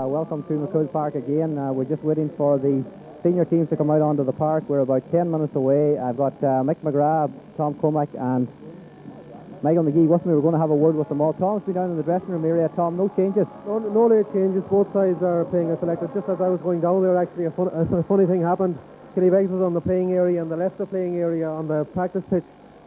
Welcome to McCool Park again. We're just waiting for the senior teams to come out onto the park. We're about 10 minutes away. I've got Mick McGrath, Tom Cormack and Michael McGee with me. We're going to have a word with them all. Tom's been down in the dressing room area. Tom, no changes? No late changes. Both sides are playing as selected. Just as I was going down there, actually, a funny thing happened. Killybegs was on the playing area and the Leicester playing area on the practice pitch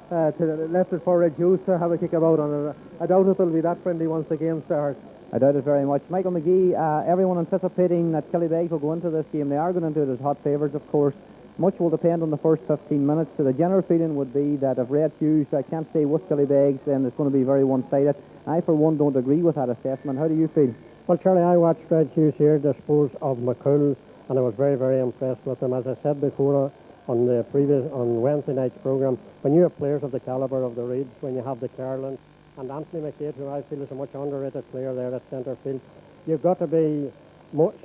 to the left for Red Hughs to have a kick about on it. I doubt it'll be that friendly once the game starts. I doubt it very much. Michael McGee, everyone anticipating that Killybegs will go into this game. They are going into it as hot favourites, of course. Much will depend on the first 15 minutes. So the general feeling would be that if Red Hughs can't stay with Killybegs, then it's going to be very one-sided. I, for one, don't agree with that assessment. How do you feel? Well, Charlie, I watched Red Hughs here dispose of McCool, and I was very, very impressed with them. As I said before on Wednesday night's programme, when you have players of the calibre of the Reeds, when you have the Carlins, and Anthony McDade, who I feel is a much underrated player there at centre field, you've got to be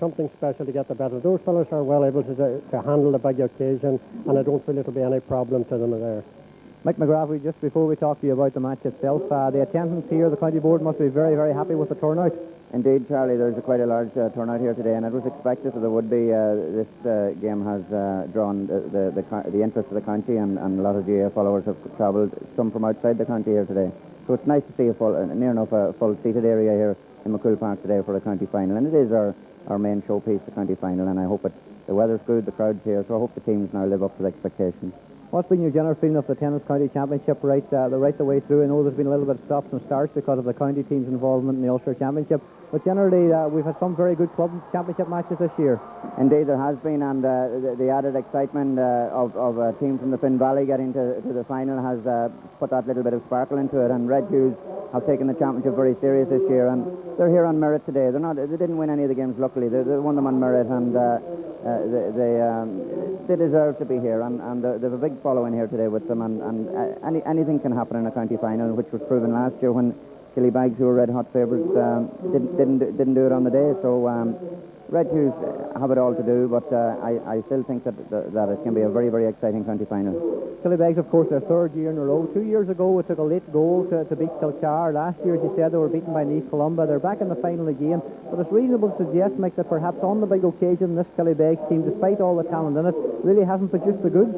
something special to get the better. Those fellows are well able to handle the big occasion, and I don't feel it'll be any problem to them there. Mick McGrath, just before we talk to you about the match itself, the attendance here, the county board must be very, very happy with the turnout. Indeed, Charlie, there's quite a large turnout here today, and it was expected that there would be. This game has drawn the interest of the county, and a lot of GA followers have travelled, some from outside the county here today. So it's nice to see near enough a full seated area here in McCool Park today for the county final, and it is our main showpiece, the county final, and I hope the weather's good, the crowd's here, so I hope the teams now live up to the expectations. What's been your general feeling of the Tennis County Championship right the way through? I know there's been a little bit of stops and starts because of the county team's involvement in the Ulster Championship, but generally we've had some very good club championship matches this year. Indeed, there has been, and the added excitement of a team from the Finn Valley getting to the final has put that little bit of sparkle into it, and Red Hughs have taken the championship very serious this year, and they're here on merit today. They didn't win any of the games, luckily. They won them on merit, and they deserve to be here, and they have a big following here today with them, and anything can happen in a county final, which was proven last year when Killybegs, who were red hot favourites, didn't do it on the day. So Red Hughs have it all to do, but I still think that it can be a very, very exciting county final. Killybegs, of course, their third year in a row. 2 years ago, it took a late goal to beat Kilcar. Last year, as you said, they were beaten by Nice Columba. They're back in the final again. But it's reasonable to suggest, Mick, that perhaps on the big occasion, this Killybegs team, despite all the talent in it, really hasn't produced the goods.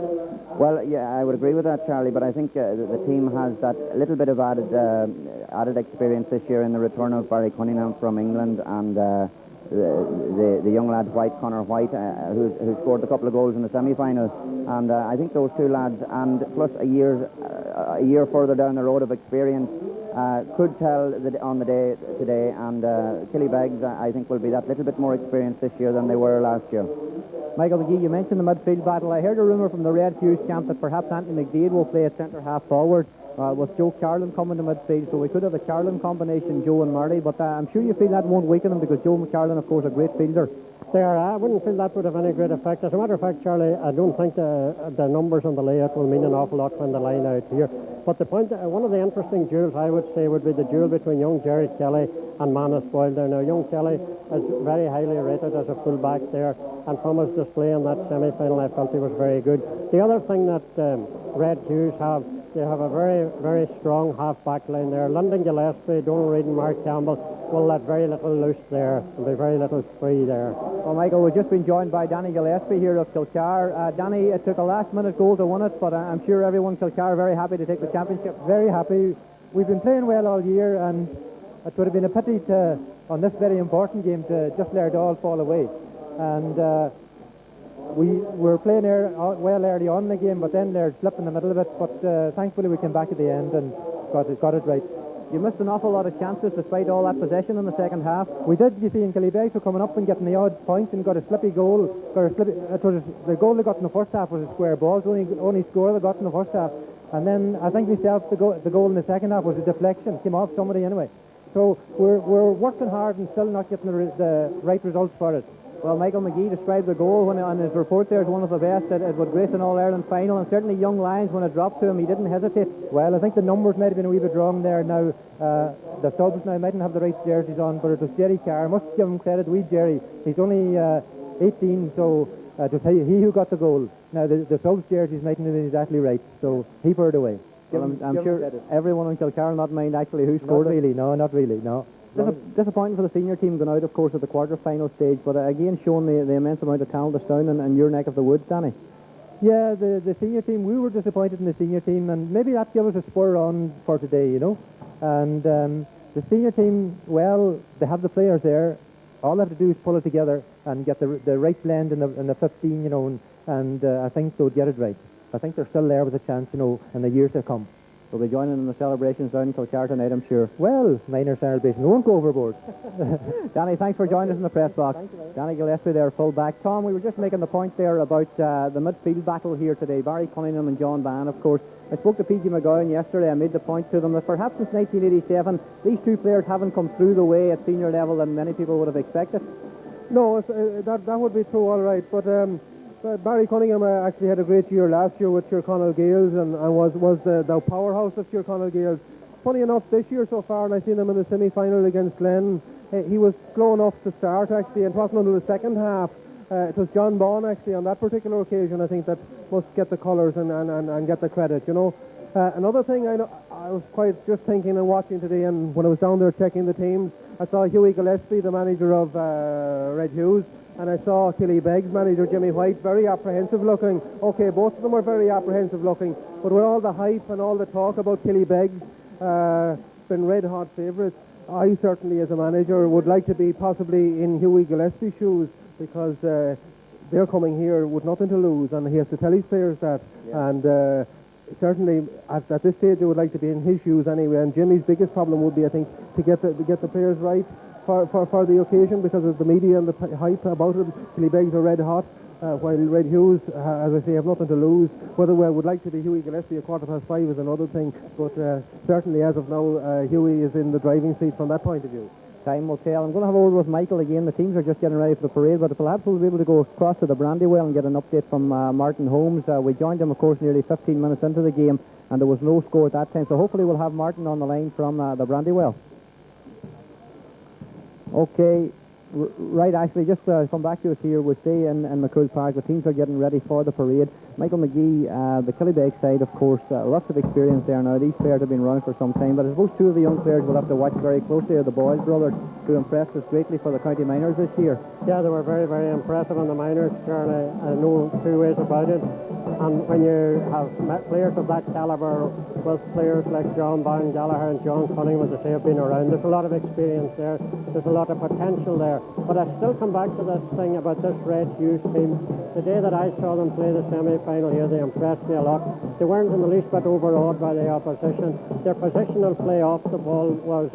Well, yeah, I would agree with that, Charlie, but I think the team has that little bit of added experience this year in the return of Barry Cunningham from England, and the young lad Connor White, who scored a couple of goals in the semi-final, and I think those two lads, and plus a year further down the road of experience, could tell on the day today, and Killybegs, I think, will be that little bit more experienced this year than they were last year. Michael McGee, you mentioned the midfield battle. I heard a rumour from the Red Hughs camp that perhaps Anthony McDade will play at centre half forward with Joe Carlin coming to midfield, so we could have a Carlin combination, Joe and Murray, but I'm sure you feel that won't weaken him, because Joe Carlin, of course, a great fielder. I wouldn't feel that would have any great effect. As a matter of fact, Charlie, I don't think the numbers on the layout will mean an awful lot when the line out here. But the point, one of the interesting duels, I would say, would be the duel between young Jerry Kelly and Manus Boyle there. Now, young Kelly is very highly rated as a full-back there, and from his display in that semi-final, I felt he was very good. The other thing that Red Hughs have, they have a very, very strong half-back line there. London Gillespie, Donald Reid and Mark Campbell will let very little loose there. There'll be very little free there. Well, Michael, we've just been joined by Danny Gillespie here of Kilcar. Danny, it took a last-minute goal to win it, but I'm sure everyone in Kilcar are very happy to take the championship. Very happy. We've been playing well all year, and it would have been a pity on this very important game to just let it all fall away. And we were playing well early on in the game, but then they slipped in the middle of it. But thankfully we came back at the end and got it right. You missed an awful lot of chances despite all that possession in the second half. We did, you see, in Killybegs were coming up and getting the odd point and got a slippy goal. The goal they got in the first half was a square ball. It was the only score they got in the first half. And then I think myself, the goal in the second half was a deflection. Came off somebody anyway. So we're working hard and still not getting the right results for it. Well, Michael McGee described the goal on his report there as one of the best that it would grace an All-Ireland final, and certainly young Lions, when it dropped to him, he didn't hesitate. Well, I think the numbers might have been a wee bit wrong there now. The subs now mightn't have the right jerseys on, but it was Jerry Carr. I must give him credit, wee Jerry. He's only 18, so to tell you, he who got the goal. Now, the subs jerseys mightn't have been exactly right, so he put it away. Well, I'm sure everyone in Kilcar not mind actually who scored it. Not really, no. Disappointing for the senior team going out, of course, at the quarter-final stage, but again showing the immense amount of talent that's down in your neck of the woods, Danny. Yeah, the senior team, we were disappointed in the senior team, and maybe that gave us a spur on for today, you know. And the senior team, well, they have the players there. All they have to do is pull it together and get the right blend in the 15, you know, and I think they'll get it right. I think they're still there with a chance, you know, in the years to come. They'll be joining in the celebrations down in Kilcar tonight, I'm sure. Well, minor celebration won't go overboard. Danny, thanks for joining us in the press box. Danny Gillespie there, full back. Tom, we were just making the point there about the midfield battle here today. Barry Cunningham and John Bann, of course. I spoke to P.G. McGowan yesterday. I made the point to them that perhaps since 1987, these two players haven't come through the way at senior level than many people would have expected. No, that would be true, all right. But Barry Cunningham actually had a great year last year with Tyrconnell Gales and was the powerhouse of Tyrconnell Gales. Funny enough, this year so far, and I seen him in the semi-final against Glen, he was slow enough to start actually, and it wasn't until the second half. It was John Baughan actually on that particular occasion, I think, that must get the colours and get the credit, you know. Another thing I was quite just thinking and watching today, and when I was down there checking the teams, I saw Hughie Gillespie, the manager of Red Hughs, and I saw Killybegs manager Jimmy White, very apprehensive looking. Okay, both of them were very apprehensive looking, but with all the hype and all the talk about Killybegs been red hot favourites, I certainly as a manager would like to be possibly in Hughie Gillespie's shoes, because they're coming here with nothing to lose, and he has to tell his players that. Yeah. And certainly at this stage I would like to be in his shoes anyway, and Jimmy's biggest problem would be, I think, to get the players right for the occasion, because of the media and the hype about it. Killybegs are red hot, while Red Hughs, as I say, have nothing to lose. Whether we would like to be Hughie Gillespie at 5:15 is another thing, but certainly as of now Hughie is in the driving seat from that point of view. Time will tell. I'm going to have a word with Michael again. The teams are just getting ready for the parade, but perhaps we'll be able to go across to the Brandywell and get an update from Martin Holmes. We joined him, of course, nearly 15 minutes into the game, and there was no score at that time, so hopefully we'll have Martin on the line from the Brandywell. Okay, right, actually, just come back to us here. We'll stay in McCool Park. The teams are getting ready for the parade. Michael McGee, the Killybegs side, of course, lots of experience there now. These players have been running for some time, but I suppose two of the young players will have to watch very closely, are the Boyle brothers, who impressed us greatly for the county minors this year. Yeah, they were very, very impressive on the minors, Charlie. No two ways about it. And when you have met players of that calibre, with players like John Baughan Gallagher and John Cunningham, as I say, have been around, there's a lot of experience there. There's a lot of potential there. But I still come back to this thing about this Red Hughs team. The day that I saw them play the semi-final here, they impressed me a lot. They weren't in the least bit overawed by the opposition. Their positional play off the ball was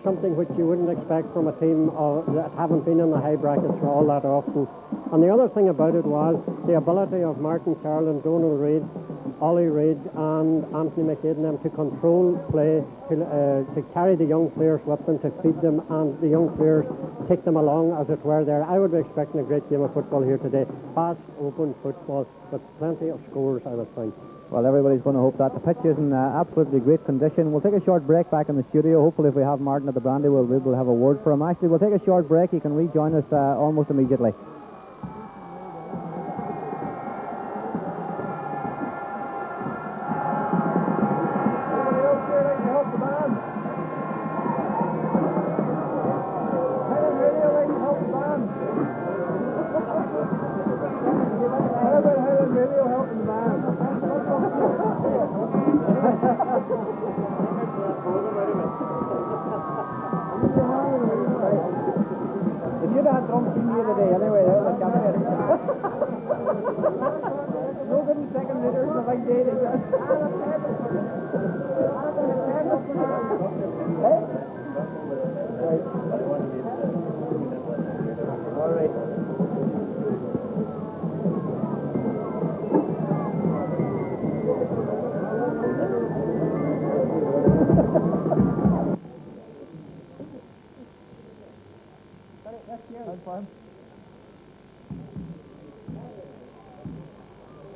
something which you wouldn't expect from a team that haven't been in the high brackets for all that often. And the other thing about it was the ability of Martin Carroll and Donald Reid, Ollie Reid and Anthony McCabe and them to control play, to carry the young players with them, to feed them, and the young players take them along, as it were, there. I would be expecting a great game of football here today. Fast, open football with plenty of scores, I would think. Well, everybody's going to hope that. The pitch is in absolutely great condition. We'll take a short break back in the studio. Hopefully if we have Martin at the Brandy, we'll have a word for him. Actually, we'll take a short break. He can rejoin us almost immediately.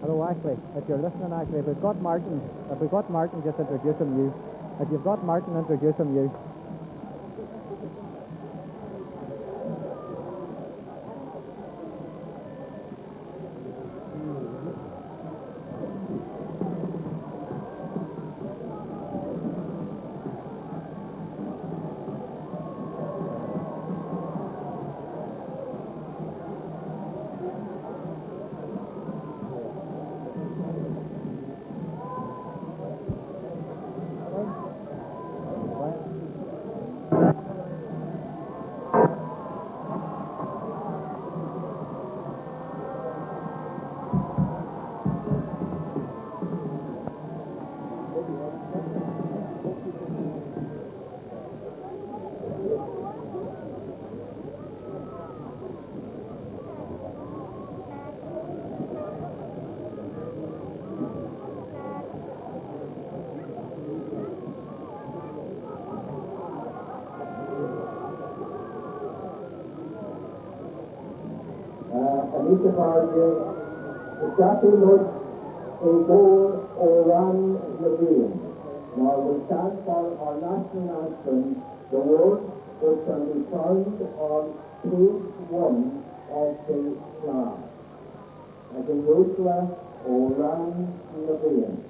Hello, Ashley. If you're listening, Ashley, if we've got Martin, just introduce him you. If you've got Martin, introduce him you. Anita Barger, the Jackie Lodge, in goal Oran Levine. Now we stand for our national anthem, the words which can be found on page 1 of the flag. As in Rosla Oran Levine.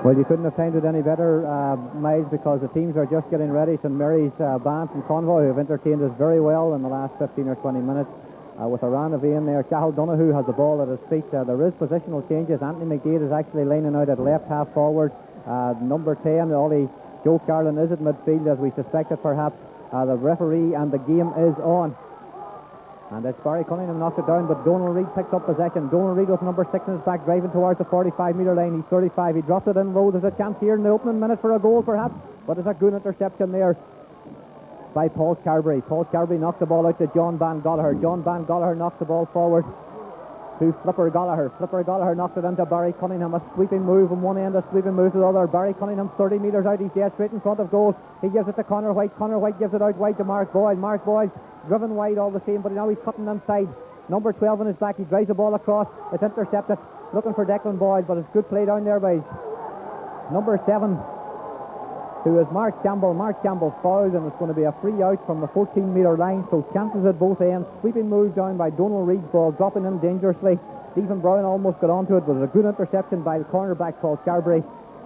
Well, you couldn't have timed it any better, Miles, because the teams are just getting ready. St Mary's band and Convoy have entertained us very well in the last 15 or 20 minutes. With Oran Levine there, Cathal Donoghue has the ball at his feet. There is positional changes. Anthony McDade is actually lining out at left half forward. Number 10, Ollie Joe Carlin, is at midfield, as we suspected perhaps. The referee and the game is on. And it's Barry Cunningham knocked it down, but Donald Reid picks up possession. Donald Reid with number 6 in his back, driving towards the 45-metre line. He's 35. He dropped it in low. There's a chance here in the opening minute for a goal, perhaps. But there's a good interception there by Paul Carberry. Paul Carberry knocked the ball out to John Van Gallagher. John Van Gallagher knocks the ball forward to Flipper Gallagher. Flipper Gallagher knocks it into Barry Cunningham. A sweeping move from one end, a sweeping move to the other. Barry Cunningham 30 metres out. He's dead straight in front of goal. He gives it to Conor White. Conor White gives it out wide to Mark Boyle. Mark Boyle driven wide all the same, but now he's cutting inside. Number 12 on his back. He drives the ball across. It's intercepted. Looking for Declan Boyle, but it's good play down there by number 7, who is Mark Campbell. Mark Campbell fouled, and it's going to be a free out from the 14-metre line, so chances at both ends. Sweeping move down by Donald Reid's ball, dropping in dangerously. Stephen Brown almost got onto it, but it was a good interception by the cornerback Paul Carberry.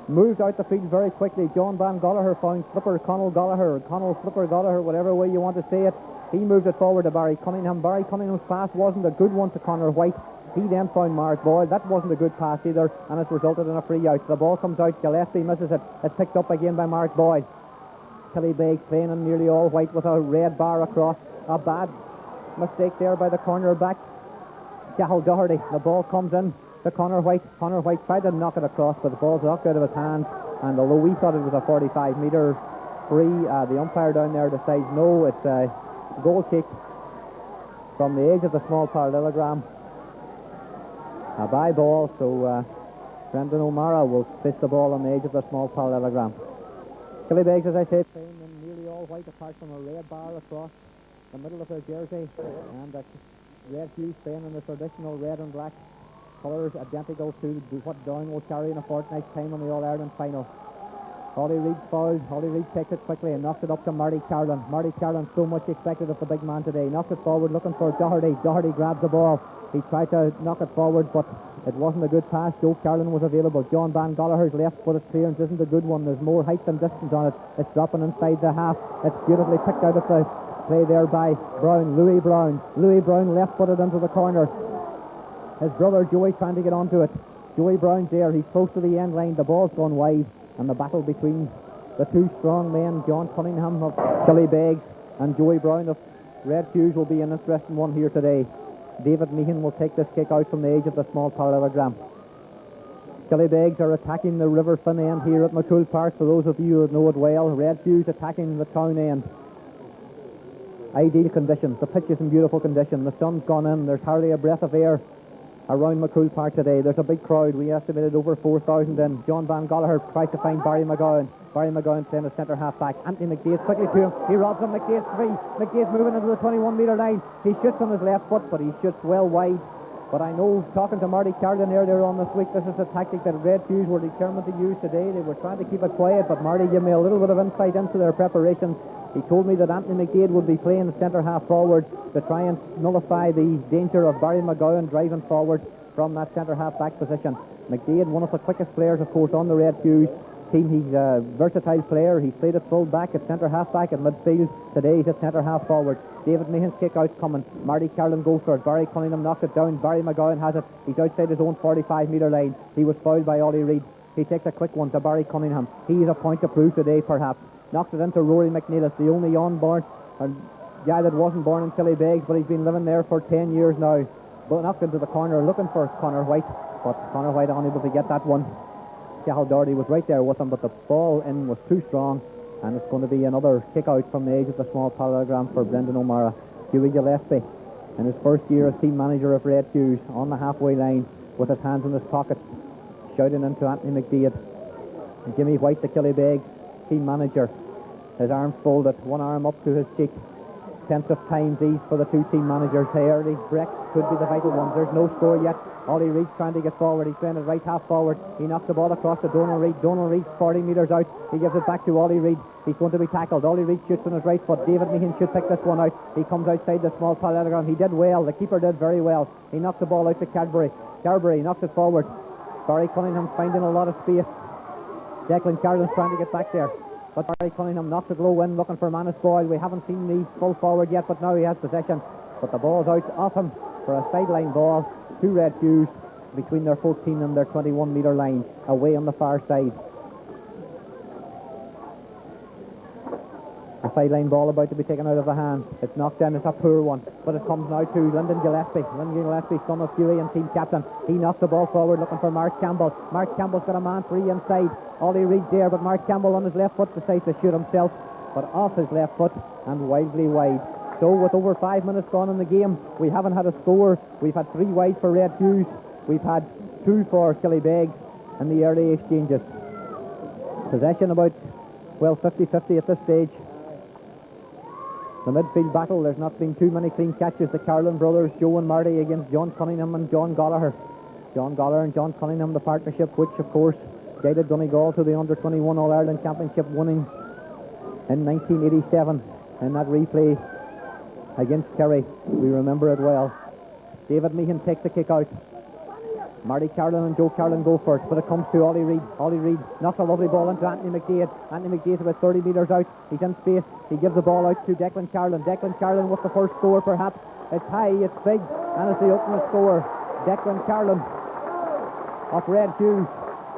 Moved out the field very quickly. John Van Gallagher found Flipper Connell Gallagher, or Connell Flipper Gallagher, whatever way you want to say it. He moved it forward to Barry Cunningham. Barry Cunningham's pass wasn't a good one to Conor White. He then found Mark Boyle. That wasn't a good pass either, and it resulted in a free out. The ball comes out. Gillespie misses it. It's picked up again by Mark Boyle. Killybegs playing in nearly all white with a red bar across. A bad mistake there by the cornerback, Cathal Doherty. The ball comes in to Conor White. Conor White tried to knock it across, but the ball's knocked out of his hand. And although we thought it was a 45-metre free, the umpire down there decides no, it's a goal kick from the edge of the small parallelogram. A bye ball, so Brendan O'Mara will fish the ball on the edge of the small parallelogram. Killybegs, as I said, playing in nearly all white apart from a red bar across the middle of their jersey, and the Red Hughs playing in the traditional red and black colours, identical to what Down will carry in a fortnight's time on the All-Ireland final. Holly Reid fouled. Holly Reid takes it quickly and knocks it up to Marty Carlin. Marty Carlin, so much expected of the big man today. Knocks it forward, looking for Doherty. Doherty grabs the ball. He tried to knock it forward, but it wasn't a good pass. Joe Carlin was available. John Van Gallagher's left-footed clearance isn't a good one. There's more height than distance on it. It's dropping inside the half. It's beautifully picked out of the play there by Brown. Louis Brown. Louis Brown left-footed into the corner. His brother Joey trying to get onto it. Joey Brown's there. He's close to the end line. The ball's gone wide. And the battle between the two strong men, John Cunningham of Killybegs and Joey Brown of Red Hughs, will be an interesting one here today. David Meehan will take this kick out from the edge of the small parallelogram. Killybegs are attacking the River Fin end here at McCool Park. For those of you who know it well, Red Hughs attacking the town end. Ideal conditions. The pitch is in beautiful condition. The sun's gone in. There's hardly a breath of air around McCool Park today. There's a big crowd. We estimated over 4,000 in. John Van Gallagher tries to find Barry McGowan. Barry McGowan playing a centre half back. Anthony McDade quickly to him. He robs him. McDade's free. McDade's moving into the 21-metre line. He shoots on his left foot, but he shoots well wide. But I know, talking to Marty Carlin earlier on this week, this is a tactic that Red Hughs were determined to use today. They were trying to keep it quiet, but Marty gave me a little bit of insight into their preparations. He told me that Anthony McDade would be playing centre half forward to try and nullify the danger of Barry McGowan driving forward from that centre half back position. McDade, one of the quickest players, of course, on the Red Hughs team. He's a versatile player. He's played at full back, at centre half back, at midfield. Today he's at centre half forward. David Meehan's kick out coming. Marty Carlin goes for it. Barry Cunningham knocks it down. Barry McGowan has it. He's outside his own 45-metre line. He was fouled by Ollie Reid. He takes a quick one to Barry Cunningham. He's a point to prove today, perhaps. Knocks it into Rory McNeilis, the only unborn guy that wasn't born in Killybegs, but he's been living there for 10 years now. But knocked into the corner, looking for Conor White, but Conor White unable to get that one. Cathal Doherty was right there with him, but the ball in was too strong, and it's going to be another kick out from the edge of the small parallelogram for Brendan O'Mara. Hughie Gillespie, in his first year as team manager of Red Hughs, on the halfway line with his hands in his pockets, shouting into Anthony McDade. And Jimmy White, the Killybegs team manager, his arms folded, one arm up to his cheek. Tensive times these for the two team managers. The early break could be the vital one. There's no score yet. Ollie Reid's trying to get forward. He's playing it right half forward. He knocks the ball across to Donal Reid. Donal Reid's 40 metres out. He gives it back to Ollie Reid. He's going to be tackled. Ollie Reid shoots on his right foot. David Meehan should pick this one out. He comes outside the small parallelogram. He did well. The keeper did very well. He knocked the ball out to Carberry. Carberry knocks it forward. Barry Cunningham's finding a lot of space. Declan Carlin's trying to get back there, but Barry Cunningham knocks it low in, looking for Manus Boyle. We haven't seen the full forward yet, but now he has possession. But the ball's out off him for a sideline ball to Red Hughs between their 14 and their 21-metre line, away on the far side. A sideline ball about to be taken out of the hand. It's knocked in. It's a poor one, but it comes now to Lyndon Gillespie. Lyndon Gillespie, son of Hughie and team captain. He knocks the ball forward, looking for Mark Campbell. Mark Campbell's got a man free inside. Ollie Reid there, but Mark Campbell on his left foot decides to shoot himself, but off his left foot and wildly wide. So with over 5 minutes gone in the game, we haven't had a score. We've had 3 wide for Red Hughs. We've had 2 for Killybegs in the early exchanges. Possession about, 50-50 at this stage. The midfield battle, there's not been too many clean catches. The Carlin brothers, Joe and Marty, against John Cunningham and John Gallagher. John Gallagher and John Cunningham, the partnership which, of course, guided Donegal to the Under-21 All-Ireland Championship winning in 1987 in that replay against Kerry. We remember it well. David Meehan takes the kick out. Marty Carlin and Joe Carlin go for it, but it comes to Ollie Reid. Ollie Reid knocks a lovely ball into Anthony McDade. Anthony McDade's about 30 metres out. He's in space. He gives the ball out to Declan Carlin. Declan Carlin with the first score, perhaps. It's high, it's big, and it's the opening score. Declan Carlin of Red Hughs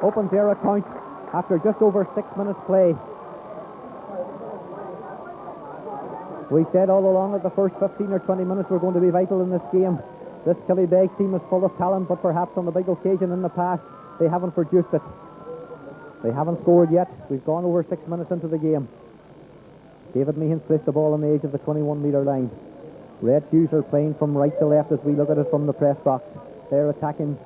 opens their account after just over 6 minutes play. We said all along that the first 15 or 20 minutes were going to be vital in this game. This Killybegs team is full of talent, but perhaps on the big occasion in the past, they haven't produced it. They haven't scored yet. We've gone over 6 minutes into the game. David Meehan placed the ball on the edge of the 21-metre line. Red Hughs are playing from right to left as we look at it from the press box. They're attacking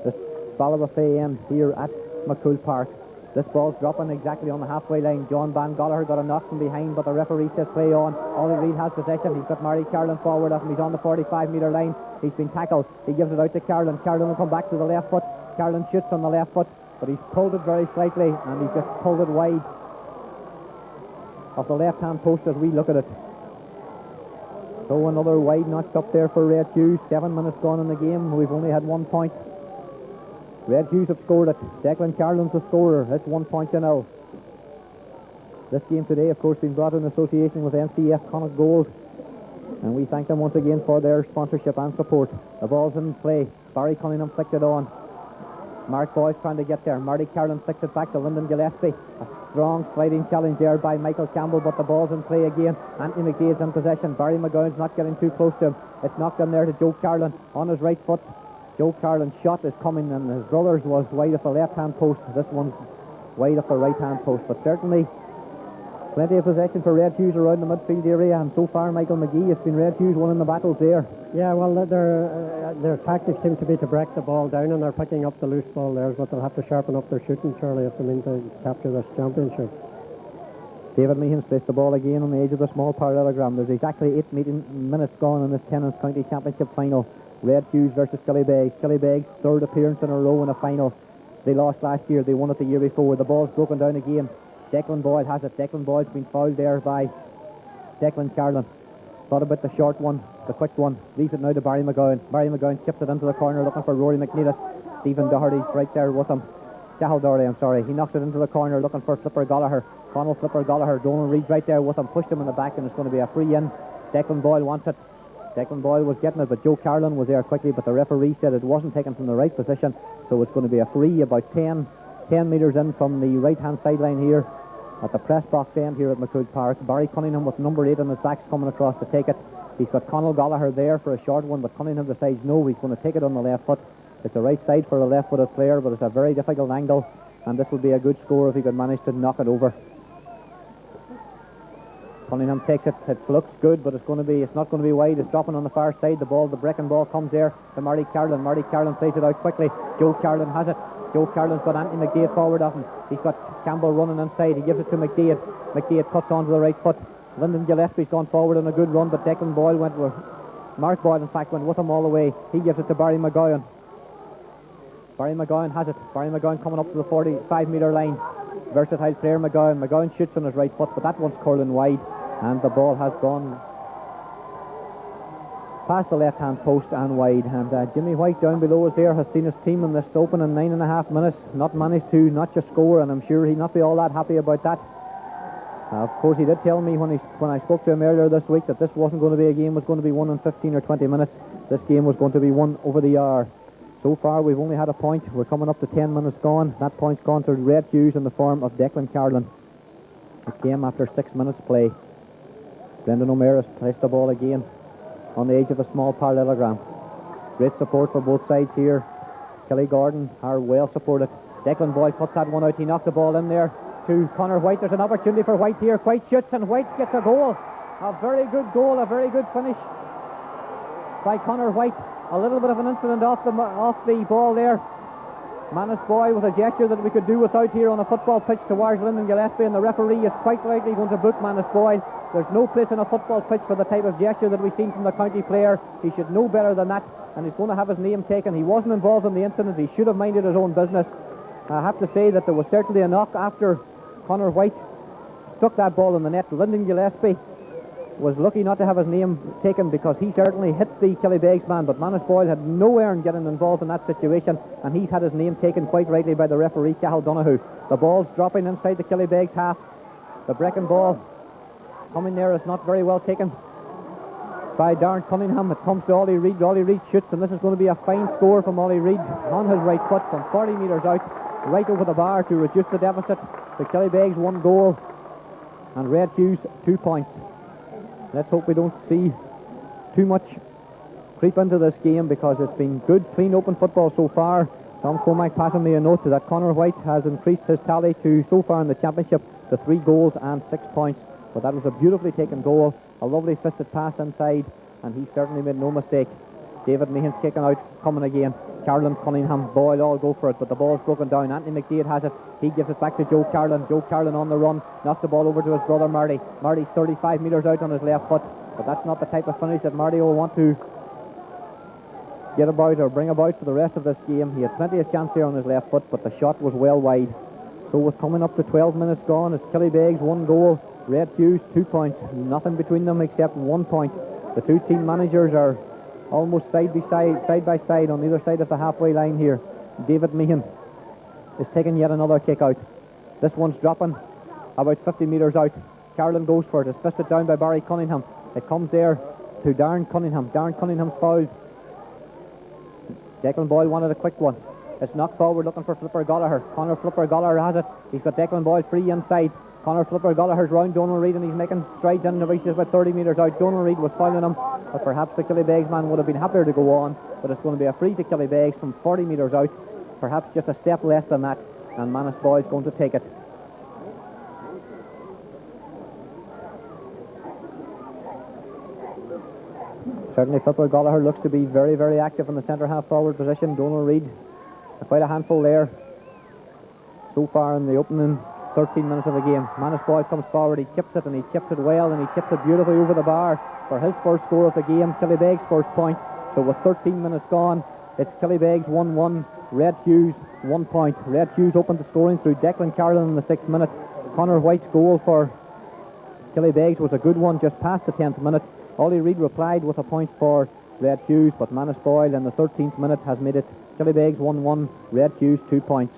the Ballybofey end here at McCool Park. This ball's dropping exactly on the halfway line. John Van Gallagher got a knock from behind, but the referee says play on. Ollie Reid has possession. He's got Marty Carlin forward of him. He's on the 45-metre line. He's been tackled. He gives it out to Carlin. Carlin will come back to the left foot. Carlin shoots on the left foot, but he's pulled it very slightly, and he's just pulled it wide of the left-hand post as we look at it. So another wide notch up there for Red Hughs. 7 minutes gone in the game. We've only had 1 point. Red Hughs have scored it. Declan Carlin's the scorer. It's 1 point to 0. This game today, of course, being brought in association with NCF Connacht Gold, and we thank them once again for their sponsorship and support. The ball's in play. Barry Cunningham flicked it on. Mark Boyce trying to get there. Marty Carlin flicked it back to Lyndon Gillespie. A strong sliding challenge there by Michael Campbell, but the ball's in play again. Anthony McDade's in possession. Barry McGowan's not getting too close to him. It's knocked in there to Joe Carlin on his right foot. Joe Carlin's shot is coming, and his brother's was wide of the left-hand post. This one's wide of the right-hand post, but certainly plenty of possession for Red Hughs around the midfield area, and so far Michael McGee has been Red Hughs winning the battles there. Yeah, well, their tactics seem to be to break the ball down, and they're picking up the loose ball there, but they'll have to sharpen up their shooting, Charlie, if they mean to capture this championship. David Meehan's placed the ball again on the edge of the small parallelogram. There's exactly 8 minutes gone in this Tennent's County Championship final. Red Hughs versus Killybegs. Killybegs' third appearance in a row in a final. They lost last year, they won it the year before. The ball's broken down again. Declan Boyle has it. Declan Boyle's been fouled there by Declan Carlin. Thought about the short one, the quick one. Leaves it now to Barry McGowan. Barry McGowan chips it into the corner looking for Rory McNeilus. Stephen Doherty's right there with him. Cahill Doherty, I'm sorry. He knocks it into the corner looking for Flipper Gallagher. Connell Flipper Gallagher. Donald Reed's right there with him. Pushed him in the back, and it's going to be a free in. Declan Boyle wants it. Declan Boyle was getting it, but Joe Carlin was there quickly, but the referee said it wasn't taken from the right position, so it's going to be a free about 10 metres in from the right-hand sideline here at the press box end here at McCood Park. Barry Cunningham with number 8 on his back's coming across to take it. He's got Connell Gallagher there for a short one, but Cunningham decides no, he's going to take it on the left foot. It's the right side for a left-footed player, but it's a very difficult angle, and this would be a good score if he could manage to knock it over. Cunningham takes it. It looks good, but it's not going to be wide. It's dropping on the far side. The breaking ball comes there to Marty Carlin. Marty Carlin plays it out quickly. Joe Carlin has it. Joe Carlin's got Anthony McDade forward of him. He's got Campbell running inside. He gives it to McDade. McDade cuts onto the right foot. Lyndon Gillespie's gone forward on a good run, but Declan Boyle went with Mark Boyle, in fact, went with him all the way. He gives it to Barry McGowan. Barry McGowan has it. Barry McGowan coming up to the 45-metre line. Versatile player McGowan. McGowan shoots on his right foot, but that one's curling wide, and the ball has gone past the left-hand post and wide. And Jimmy White down below us there has seen his team in this opening 9.5 minutes not managed to not just score, and I'm sure he'd not be all that happy about that. Of course, he did tell me when I spoke to him earlier this week that this wasn't going to be a game, was going to be won in 15 or 20 minutes. This game was going to be won over the hour. So far, we've only had a point. We're coming up to 10 minutes gone. That point's gone to Red Hughs in the form of Declan Carlin. It came after 6 minutes play. Brendan O'Meara has placed the ball again on the edge of a small parallelogram. Great support for both sides here. Kelly Gordon are well supported. Declan Boyle puts that one out. He knocked the ball in there to Conor White. There's an opportunity for White here. White shoots, and White gets a goal. A very good goal, a very good finish by Conor White. A little bit of an incident off the ball there. Manus Boy with a gesture that we could do without here on a football pitch towards Lyndon Gillespie, and the referee is quite rightly going to book Manus Boy. There's no place on a football pitch for the type of gesture that we've seen from the county player. He should know better than that, and he's going to have his name taken. He wasn't involved in the incident. He should have minded his own business. I have to say that there was certainly a knock after Conor White stuck that ball in the net. Lyndon Gillespie was lucky not to have his name taken, because he certainly hit the Killybegs man, but Manus Boyle had no earn getting involved in that situation, and he's had his name taken quite rightly by the referee, Cahill Donoghue. The ball's dropping inside the Killybegs half. The breaking ball coming there is not very well taken by Darren Cunningham. It comes to Ollie Reid. Ollie Reid shoots, and this is going to be a fine score from Ollie Reid on his right foot from 40 metres out, right over the bar to reduce the deficit. The Killybegs 1 goal and Red Hughs 2 points. Let's hope we don't see too much creep into this game, because it's been good, clean, open football so far. Tom Cormack passing me a note that Conor White has increased his tally to, so far in the championship, to 3 goals and 6 points. But that was a beautifully taken goal, a lovely fisted pass inside, and he certainly made no mistake. David Meehan's kicking out, coming again. Carlin, Cunningham, Boyle all go for it, but the ball's broken down. Anthony McDade has it. He gives it back to Joe Carlin. Joe Carlin on the run, knocks the ball over to his brother Marty. Marty's 35 metres out on his left foot, but that's not the type of finish that Marty will want to get about or bring about for the rest of this game. He had plenty of chance here on his left foot, but the shot was well wide. So we're coming up to 12 minutes gone. It's Killybegs 1 goal, Red Hughs 2 points. Nothing between them except 1 point. The two team managers are almost side by side on either side of the halfway line here. David Meehan is taking yet another kick out. This one's dropping about 50 metres out. Carlin goes for it. It's fisted down by Barry Cunningham. It comes there to Darren Cunningham. Darren Cunningham's fouled. Declan Boyle wanted a quick one. It's knocked forward looking for Flipper Gallagher. Conor Flipper Gallagher has it. He's got Declan Boyle free inside. Conor Flipper Gallagher's round Donald Reid, and he's making strides in. He's about 30 metres out. Donald Reid was fouling him. but perhaps the Killybegs man would have been happier to go on. But it's going to be a free to Killybegs from 40 metres out, perhaps just a step less than that, and Manus Boyle is going to take it. Certainly Flipper Gallagher looks to be very, very active in the centre half forward position. Donal Reid, quite a handful there so far in the opening 13 minutes of the game. Manus Boyle comes forward, he chips it, and he chips it well, and he chips it beautifully over the bar for his first score of the game, Killybegs' first point. So with 13 minutes gone, it's Killybegs 1-1, Red Hughs 1 point. Red Hughs opened the scoring through Declan Carlin in the 6th minute. Conor White's goal for Killybegs was a good one just past the 10th minute. Ollie Reid replied with a point for Red Hughs, but Manus Boyle in the 13th minute has made it Killybegs 1-1, Red Hughs 2 points.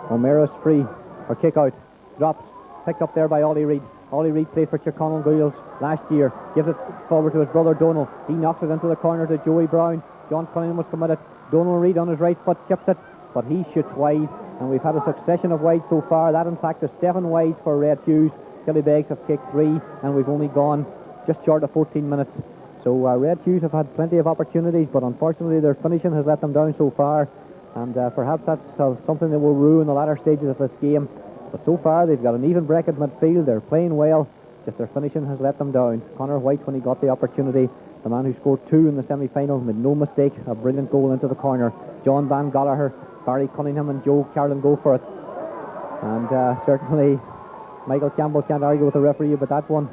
O'Meara's free, or kick out, drops, picked up there by Ollie Reid. Ollie Reid played for Tyrconnell Gaels last year, gives it forward to his brother Donal. He knocks it into the corner to Joey Brown. John Cunningham was committed. Donal Reid on his right foot chips it, but he shoots wide, and we've had a succession of wides so far. That in fact is 7 wides for Red Hughs. Killybegs have kicked 3, and we've only gone just short of 14 minutes. So Red Hughs have had plenty of opportunities, but unfortunately their finishing has let them down so far, and perhaps that's something that will ruin the latter stages of this game. But so far they've got an even break at midfield, they're playing well, just their finishing has let them down. Conor White, when he got the opportunity, the man who scored 2 in the semi-final, made no mistake, a brilliant goal into the corner. John Van Gallagher, Barry Cunningham and Joe Carlin go for it. And certainly Michael Campbell can't argue with the referee about that one.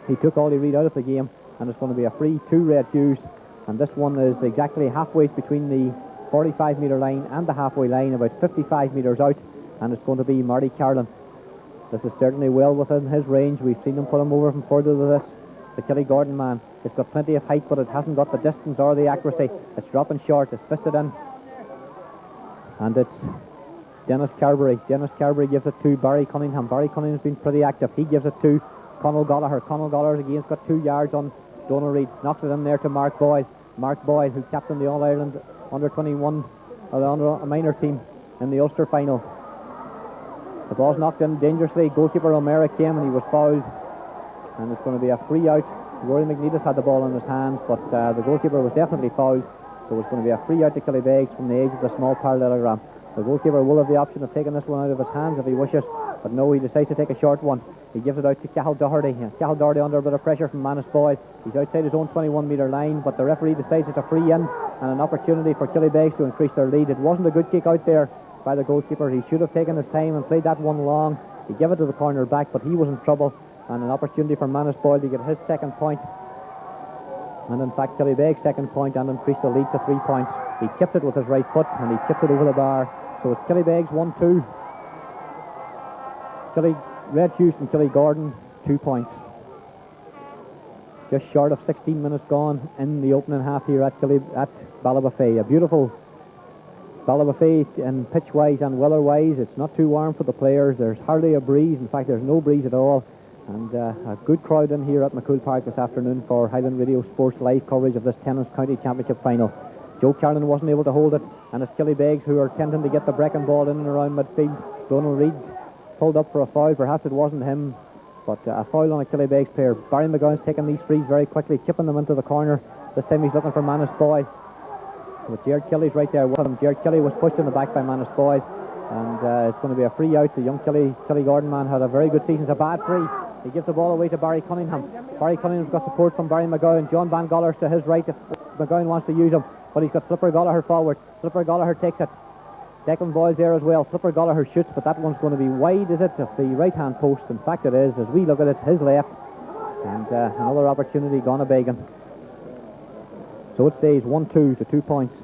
He took Ollie Reid out of the game, and it's going to be a free to Red Hughs, and this one is exactly halfway between the 45 metre line and the halfway line, about 55 metres out, and it's going to be Marty Carlin. This is certainly well within his range. We've seen him put him over from further to this. The Killy-Gordon man, it's got plenty of height, but it hasn't got the distance or the accuracy. It's dropping short, it's fisted in, and it's Dennis Carberry. Dennis Carberry gives it to Barry Cunningham. Barry Cunningham's been pretty active. He gives it to Conal Gallagher. Conal Gallagher again's got 2 yards on Donal Reid. Knocks it in there to Mark Boyle. Mark Boyle, who captained the All-Ireland under-21, or the under-minor team in the Ulster final. The ball's knocked in dangerously. Goalkeeper O'Meara came and he was fouled. And it's going to be a free out. Rory McNeedis had the ball in his hands, but the goalkeeper was definitely fouled. So it's going to be a free out to Killybegs from the edge of the small parallelogram. The goalkeeper will have the option of taking this one out of his hands if he wishes, but no, he decides to take a short one. He gives it out to Cathal Doherty. Cathal Doherty under a bit of pressure from Manus Boyle. He's outside his own 21 metre line, but the referee decides it's a free in and an opportunity for Killybegs to increase their lead. It wasn't a good kick out there by the goalkeeper. He should have taken his time and played that one long. He gave it to the corner back, but he was in trouble, and an opportunity for Manus Boyle to get his second point. And in fact, Killybegs' second point, and increased the lead to 3 points. He tipped it with his right foot, and he tipped it over the bar. So it's Killybegs 1-2. Red Hughs and Killy-Gordon 2 points. Just short of 16 minutes gone in the opening half here at Ballybofey. A beautiful Ballybofey in pitch-wise and weather-wise. It's not too warm for the players. There's hardly a breeze. In fact, there's no breeze at all. And a good crowd in here at McCool Park this afternoon for Highland Radio Sports live coverage of this Tennis County Championship final. Joe Carlin wasn't able to hold it, and it's Killybegs who are tending to get the breaking ball in and around midfield. Donal Reid pulled up for a foul. Perhaps it wasn't him, but a foul on a Killybegs player. Barry McGowan's taking these frees very quickly, chipping them into the corner. This time he's looking for Manus Boyle. But Jared Kelly's right there with him. Jared Kelly was pushed in the back by Manus Boyle, and it's going to be a free out. The young Killy-Gordon man had a very good season. It's a bad free. He gives the ball away to Barry Cunningham. Barry Cunningham's got support from Barry McGowan. John Van Gallagher's to his right if McGowan wants to use him, but he's got Flipper Gallagher forward. Flipper Gallagher takes it. Declan Boyle's there as well. Flipper Gallagher shoots, but that one's going to be wide, is it, of the right-hand post? In fact, it is. As we look at it, his left. And another opportunity gone a begging. So it stays 1-2 to 2 points.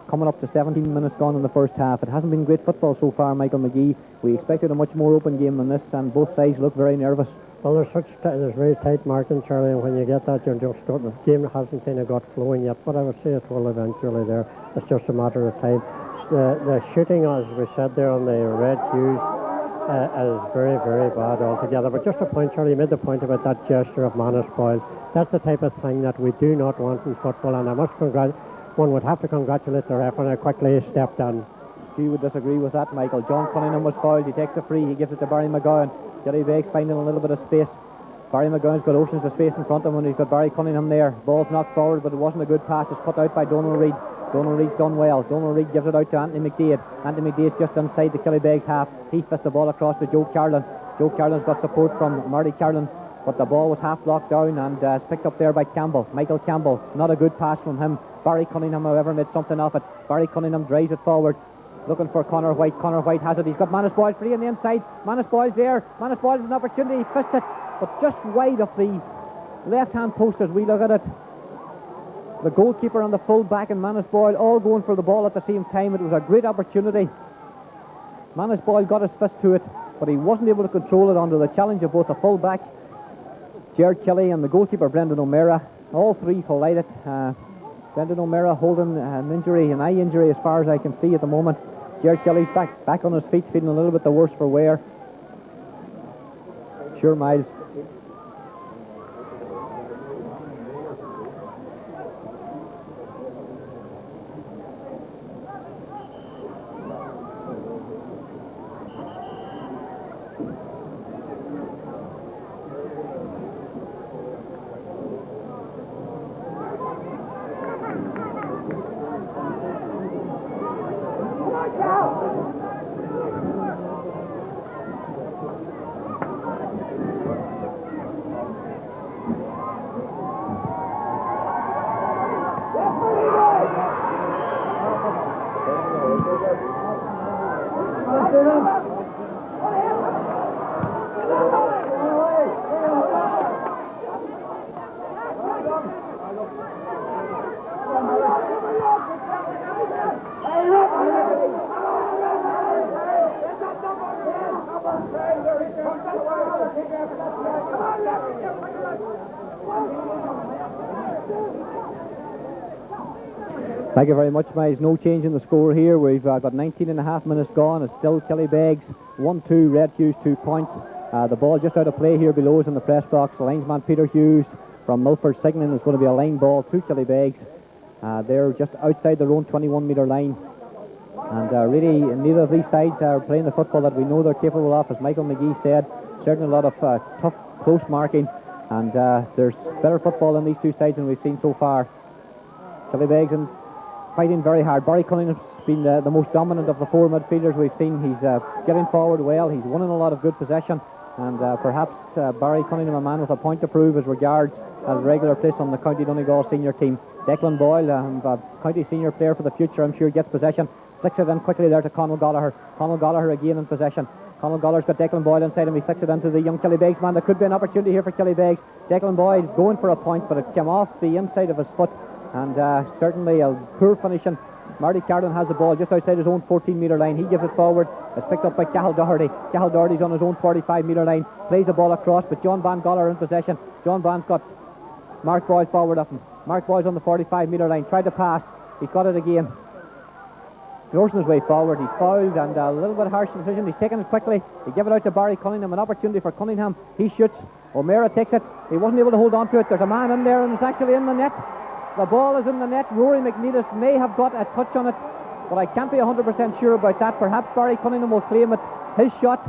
Coming up to 17 minutes gone in the first half. It hasn't been great football so far, Michael McGee. We expected a much more open game than this, and both sides look very nervous. Well, there's very tight marking, Charlie, and when you get that, you're just the game hasn't kind of got flowing yet, but I would say it will eventually there. It's just a matter of time. The shooting, as we said there on the Red Hughs, is very, very bad altogether. But just a point, Charlie, you made the point about that gesture of Manus Boyle. That's the type of thing that we do not want in football, and one would have to congratulate the ref on how quickly he stepped in. You would disagree with that, Michael. John Cunningham was fouled. He takes the free. He gives it to Barry McGowan. Killybegs finding a little bit of space. Barry McGowan's got oceans of space in front of him, and he's got Barry Cunningham there. Ball's knocked forward, but it wasn't a good pass. It's cut out by Donal Reid. Donal Reid's done well. Donal Reid gives it out to Anthony McDaid. Anthony McDaid's just inside the Killybegs half. He fits the ball across to Joe Carlin. Joe Carlin's got support from Marty Carlin, but the ball was half blocked down and it's picked up there by Campbell. Michael Campbell. Not a good pass from him. Barry Cunningham, however, made something of it. Barry Cunningham drives it forward, looking for Conor White. Conor White has it. He's got Manus Boyle free on the inside. Manus Boyle's there. Manus Boyle has an opportunity. He fished it, but just wide of the left-hand post as we look at it. The goalkeeper and the full-back and Manus Boyle all going for the ball at the same time. It was a great opportunity. Manus Boyle got his fist to it, but he wasn't able to control it under the challenge of both the full-back, Gerard Kelly, and the goalkeeper, Brendan O'Meara. All three collided. Brendan O'Meara holding an eye injury as far as I can see at the moment. Gerard Kelly's back on his feet, feeling a little bit the worse for wear. Sure, Miles. Thank you very much, Miles. No change in the score here. We've got 19 and a half minutes gone. It's still Killybegs 1-2, Red Hughs 2 points. The ball just out of play here below us in the press box. The linesman Peter Hughs from Milford signaling is going to be a line ball to Killybegs. They're just outside their own 21-metre line. And really, neither of these sides are playing the football that we know they're capable of. As Michael McGee said, certainly a lot of tough, close marking. And there's better football in these two sides than we've seen so far. Killybegs and fighting very hard. Barry Cunningham's been the most dominant of the four midfielders we've seen. He's getting forward well. He's winning a lot of good possession. And perhaps Barry Cunningham, a man with a point to prove as regards a regular place on the County Donegal senior team. Declan Boyle, a county senior player for the future, I'm sure, gets possession. Flicks it in quickly there to Conal Gallagher. Conal Gallagher again in possession. Conal Gallagher's got Declan Boyle inside him. He flicks it into the young Killybegs man. There could be an opportunity here for Killybegs. Declan Boyle going for a point, but it came off the inside of his foot. And certainly a poor finishing. Marty Carlin has the ball just outside his own 14-metre line. He gives it forward. It's picked up by Cathal Doherty. Cathal Doherty's on his own 45-metre line. Plays the ball across, but John Van Goller in possession. John Van's got Mark Boyle forward of him. Mark Boyle's on the 45-metre line. Tried to pass. He's got it again. Forcing his way forward. He's fouled, and a little bit harsh decision. He's taken it quickly. He give it out to Barry Cunningham. An opportunity for Cunningham. He shoots. O'Meara takes it. He wasn't able to hold on to it. There's a man in there, and it's actually in the net. The ball is in the net. Rory McNeilis may have got a touch on it, but I can't be 100% sure about that. Perhaps Barry Cunningham will claim it. His shot.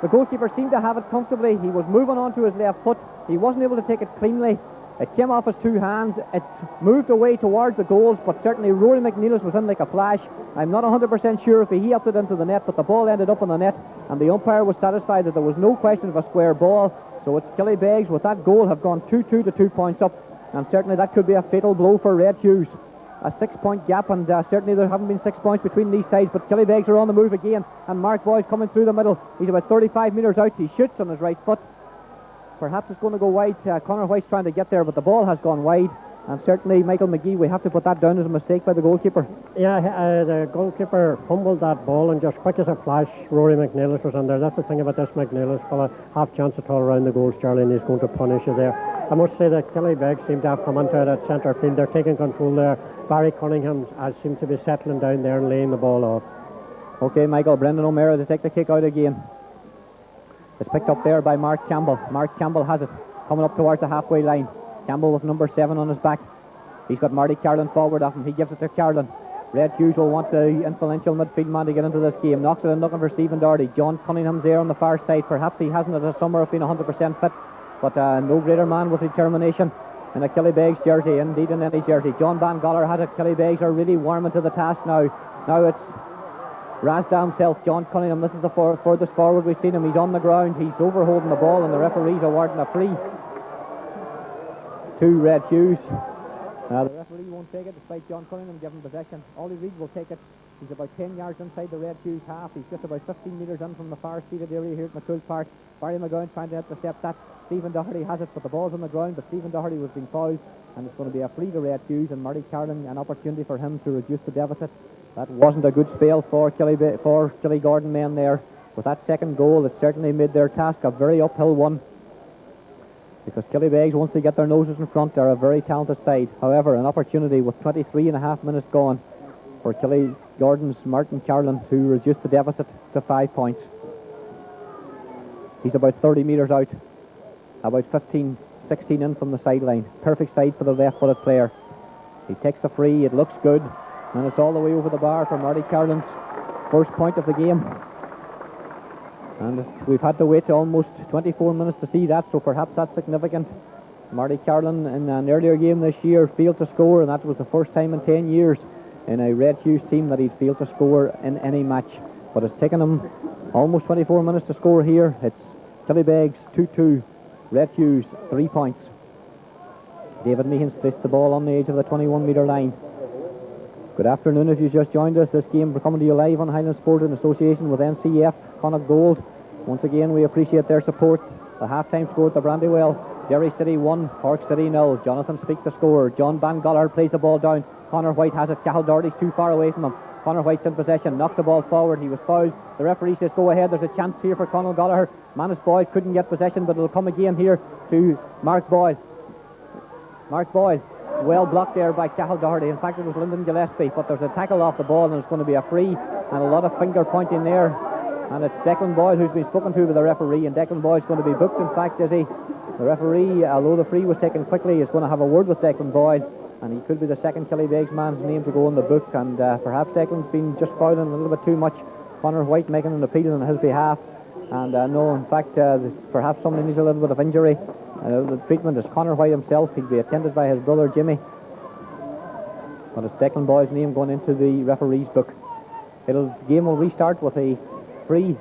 The goalkeeper seemed to have it comfortably. He was moving on to his left foot. He wasn't able to take it cleanly. It came off his two hands. It moved away towards the goals, but certainly Rory McNeilis was in like a flash. I'm not 100% sure if he helped it into the net, but the ball ended up in the net, and the umpire was satisfied that there was no question of a square ball. So it's Killybegs with that goal have gone 2-2 to 2 points up. And certainly that could be a fatal blow for Red Hughs. A 6-point gap, and certainly there haven't been 6 points between these sides, but Killybegs are on the move again, and Mark Boyle's coming through the middle. He's about 35 metres out. He shoots on his right foot. Perhaps it's going to go wide. Conor White's trying to get there, but the ball has gone wide. And certainly Michael McGee, we have to put that down as a mistake by the goalkeeper. Yeah, the goalkeeper fumbled that ball, and just quick as a flash, Rory McNeilis was in there. That's the thing about this McNeilis fella. Half chance at all around the goals, Charlie, and he's going to punish you there. I must say that Killybegs seem to have come into that centre field. They're taking control there. Barry Cunningham seems to be settling down there and laying the ball off. Okay, Michael, Brendan O'Meara to take the kick out again. It's picked up there by Mark Campbell. Mark Campbell has it, coming up towards the halfway line. Campbell with number 7 on his back. He's got Marty Carlin forward of him. He gives it to Carlin. Red Hughs will want the influential midfield man to get into this game. Knocks it in looking for Stephen Doherty. John Cunningham's there on the far side. Perhaps he hasn't at the summer of being 100% fit. but no greater man with determination in a Killybegs jersey, indeed in any jersey. John Van Goller has it. Killybegs are really warming to the task now. Now it's Rasda himself, John Cunningham. This is the furthest forward we've seen him. He's on the ground, he's overholding the ball, and the referee's awarding a free to Red Hughs. The referee won't take it despite John Cunningham giving possession. Ollie Reid will take it. He's about 10 yards inside the Red Hughs half. He's just about 15 metres in from the far seated area here at McCool Park. Barry McGowan trying to intercept that. Stephen Doherty has it, but the ball's on the ground, but Stephen Doherty was being fouled, and it's going to be a free to Red Hughs, and Murray Carlin, an opportunity for him to reduce the deficit. That wasn't a good spell for Killygordon men there. With that second goal, it certainly made their task a very uphill one, because Killybegs, once they get their noses in front, are a very talented side. However, an opportunity with 23 and a half minutes gone for Killygordon's Martin Carlin to reduce the deficit to 5 points. He's about 30 metres out, about 15, 16 in from the sideline. Perfect side for the left-footed player. He takes the free, it looks good, and it's all the way over the bar for Marty Carlin's first point of the game. And we've had to wait almost 24 minutes to see that, so perhaps that's significant. Marty Carlin in an earlier game this year failed to score, and that was the first time in 10 years in a Red Hughs team that he'd failed to score in any match. But it's taken him almost 24 minutes to score here. It's Killybegs 2-2, Red Hughs 3 points. David Meehan's placed the ball on the edge of the 21-metre line. Good afternoon if you just joined us. This game we're coming to you live on Highland Sport in association with NCF Connacht Gold. Once again, we appreciate their support. The half-time score at the Brandywell: Derry City 1, Cork City 0. Jonathan Speak the scorer. John Van Goller plays the ball down. Conor White has it. Cathal Doherty's too far away from him. Conor White's in possession, knocks the ball forward. He was fouled. The referee says go ahead. There's a chance here for Conor Gallagher. Manus Boyle couldn't get possession, but it'll come again here to Mark Boyle. Mark Boyle, well blocked there by Cathal Doherty. In fact, it was Lyndon Gillespie, but there's a tackle off the ball, and it's going to be a free, and a lot of finger pointing there. And it's Declan Boyle who's been spoken to by the referee, and Declan Boyle's going to be booked. In fact, is he? The referee, although the free was taken quickly, is going to have a word with Declan Boyle, and he could be the second Killybegs man's name to go in the book, and perhaps Declan's been just fouling a little bit too much. Conor White making an appeal on his behalf, and no, in fact, perhaps somebody needs a little bit of injury. The treatment is Conor White himself. He'll be attended by his brother Jimmy, but it's Declan Boyle's name going into the referee's book. The game will restart with a free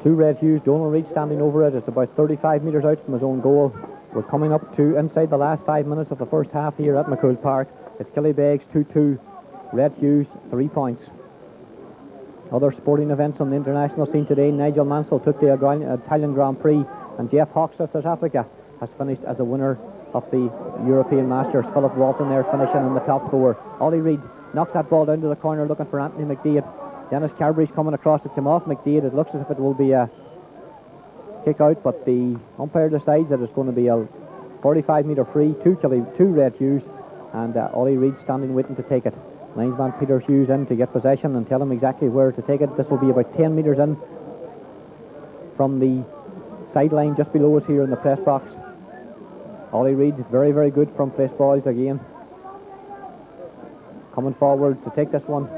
to Red Hughs. Donal Reid standing over it. It's about 35 metres out from his own goal. We're coming up to inside the last 5 minutes of the first half here at McCool Park. It's Killybegs 2-2, Red Hughs 3 points. Other sporting events on the international scene today: Nigel Mansell took the Italian Grand Prix, and Jeff Hawkes of South Africa has finished as the winner of the European Masters. Philip Walton there finishing in the top four. Ollie Reid knocks that ball down to the corner looking for Anthony McDade. Dennis Carberry's coming across. It came off McDade. It looks as if it will be a kick out, but the umpire decides that it's going to be a 45-metre free to Red Hughs, and Ollie Reid standing waiting to take it. Linesman Peter Hughes in to get possession and tell him exactly where to take it. This will be about 10 metres in from the sideline just below us here in the press box. Ollie Reid, very, very good from place balls again. Coming forward to take this one.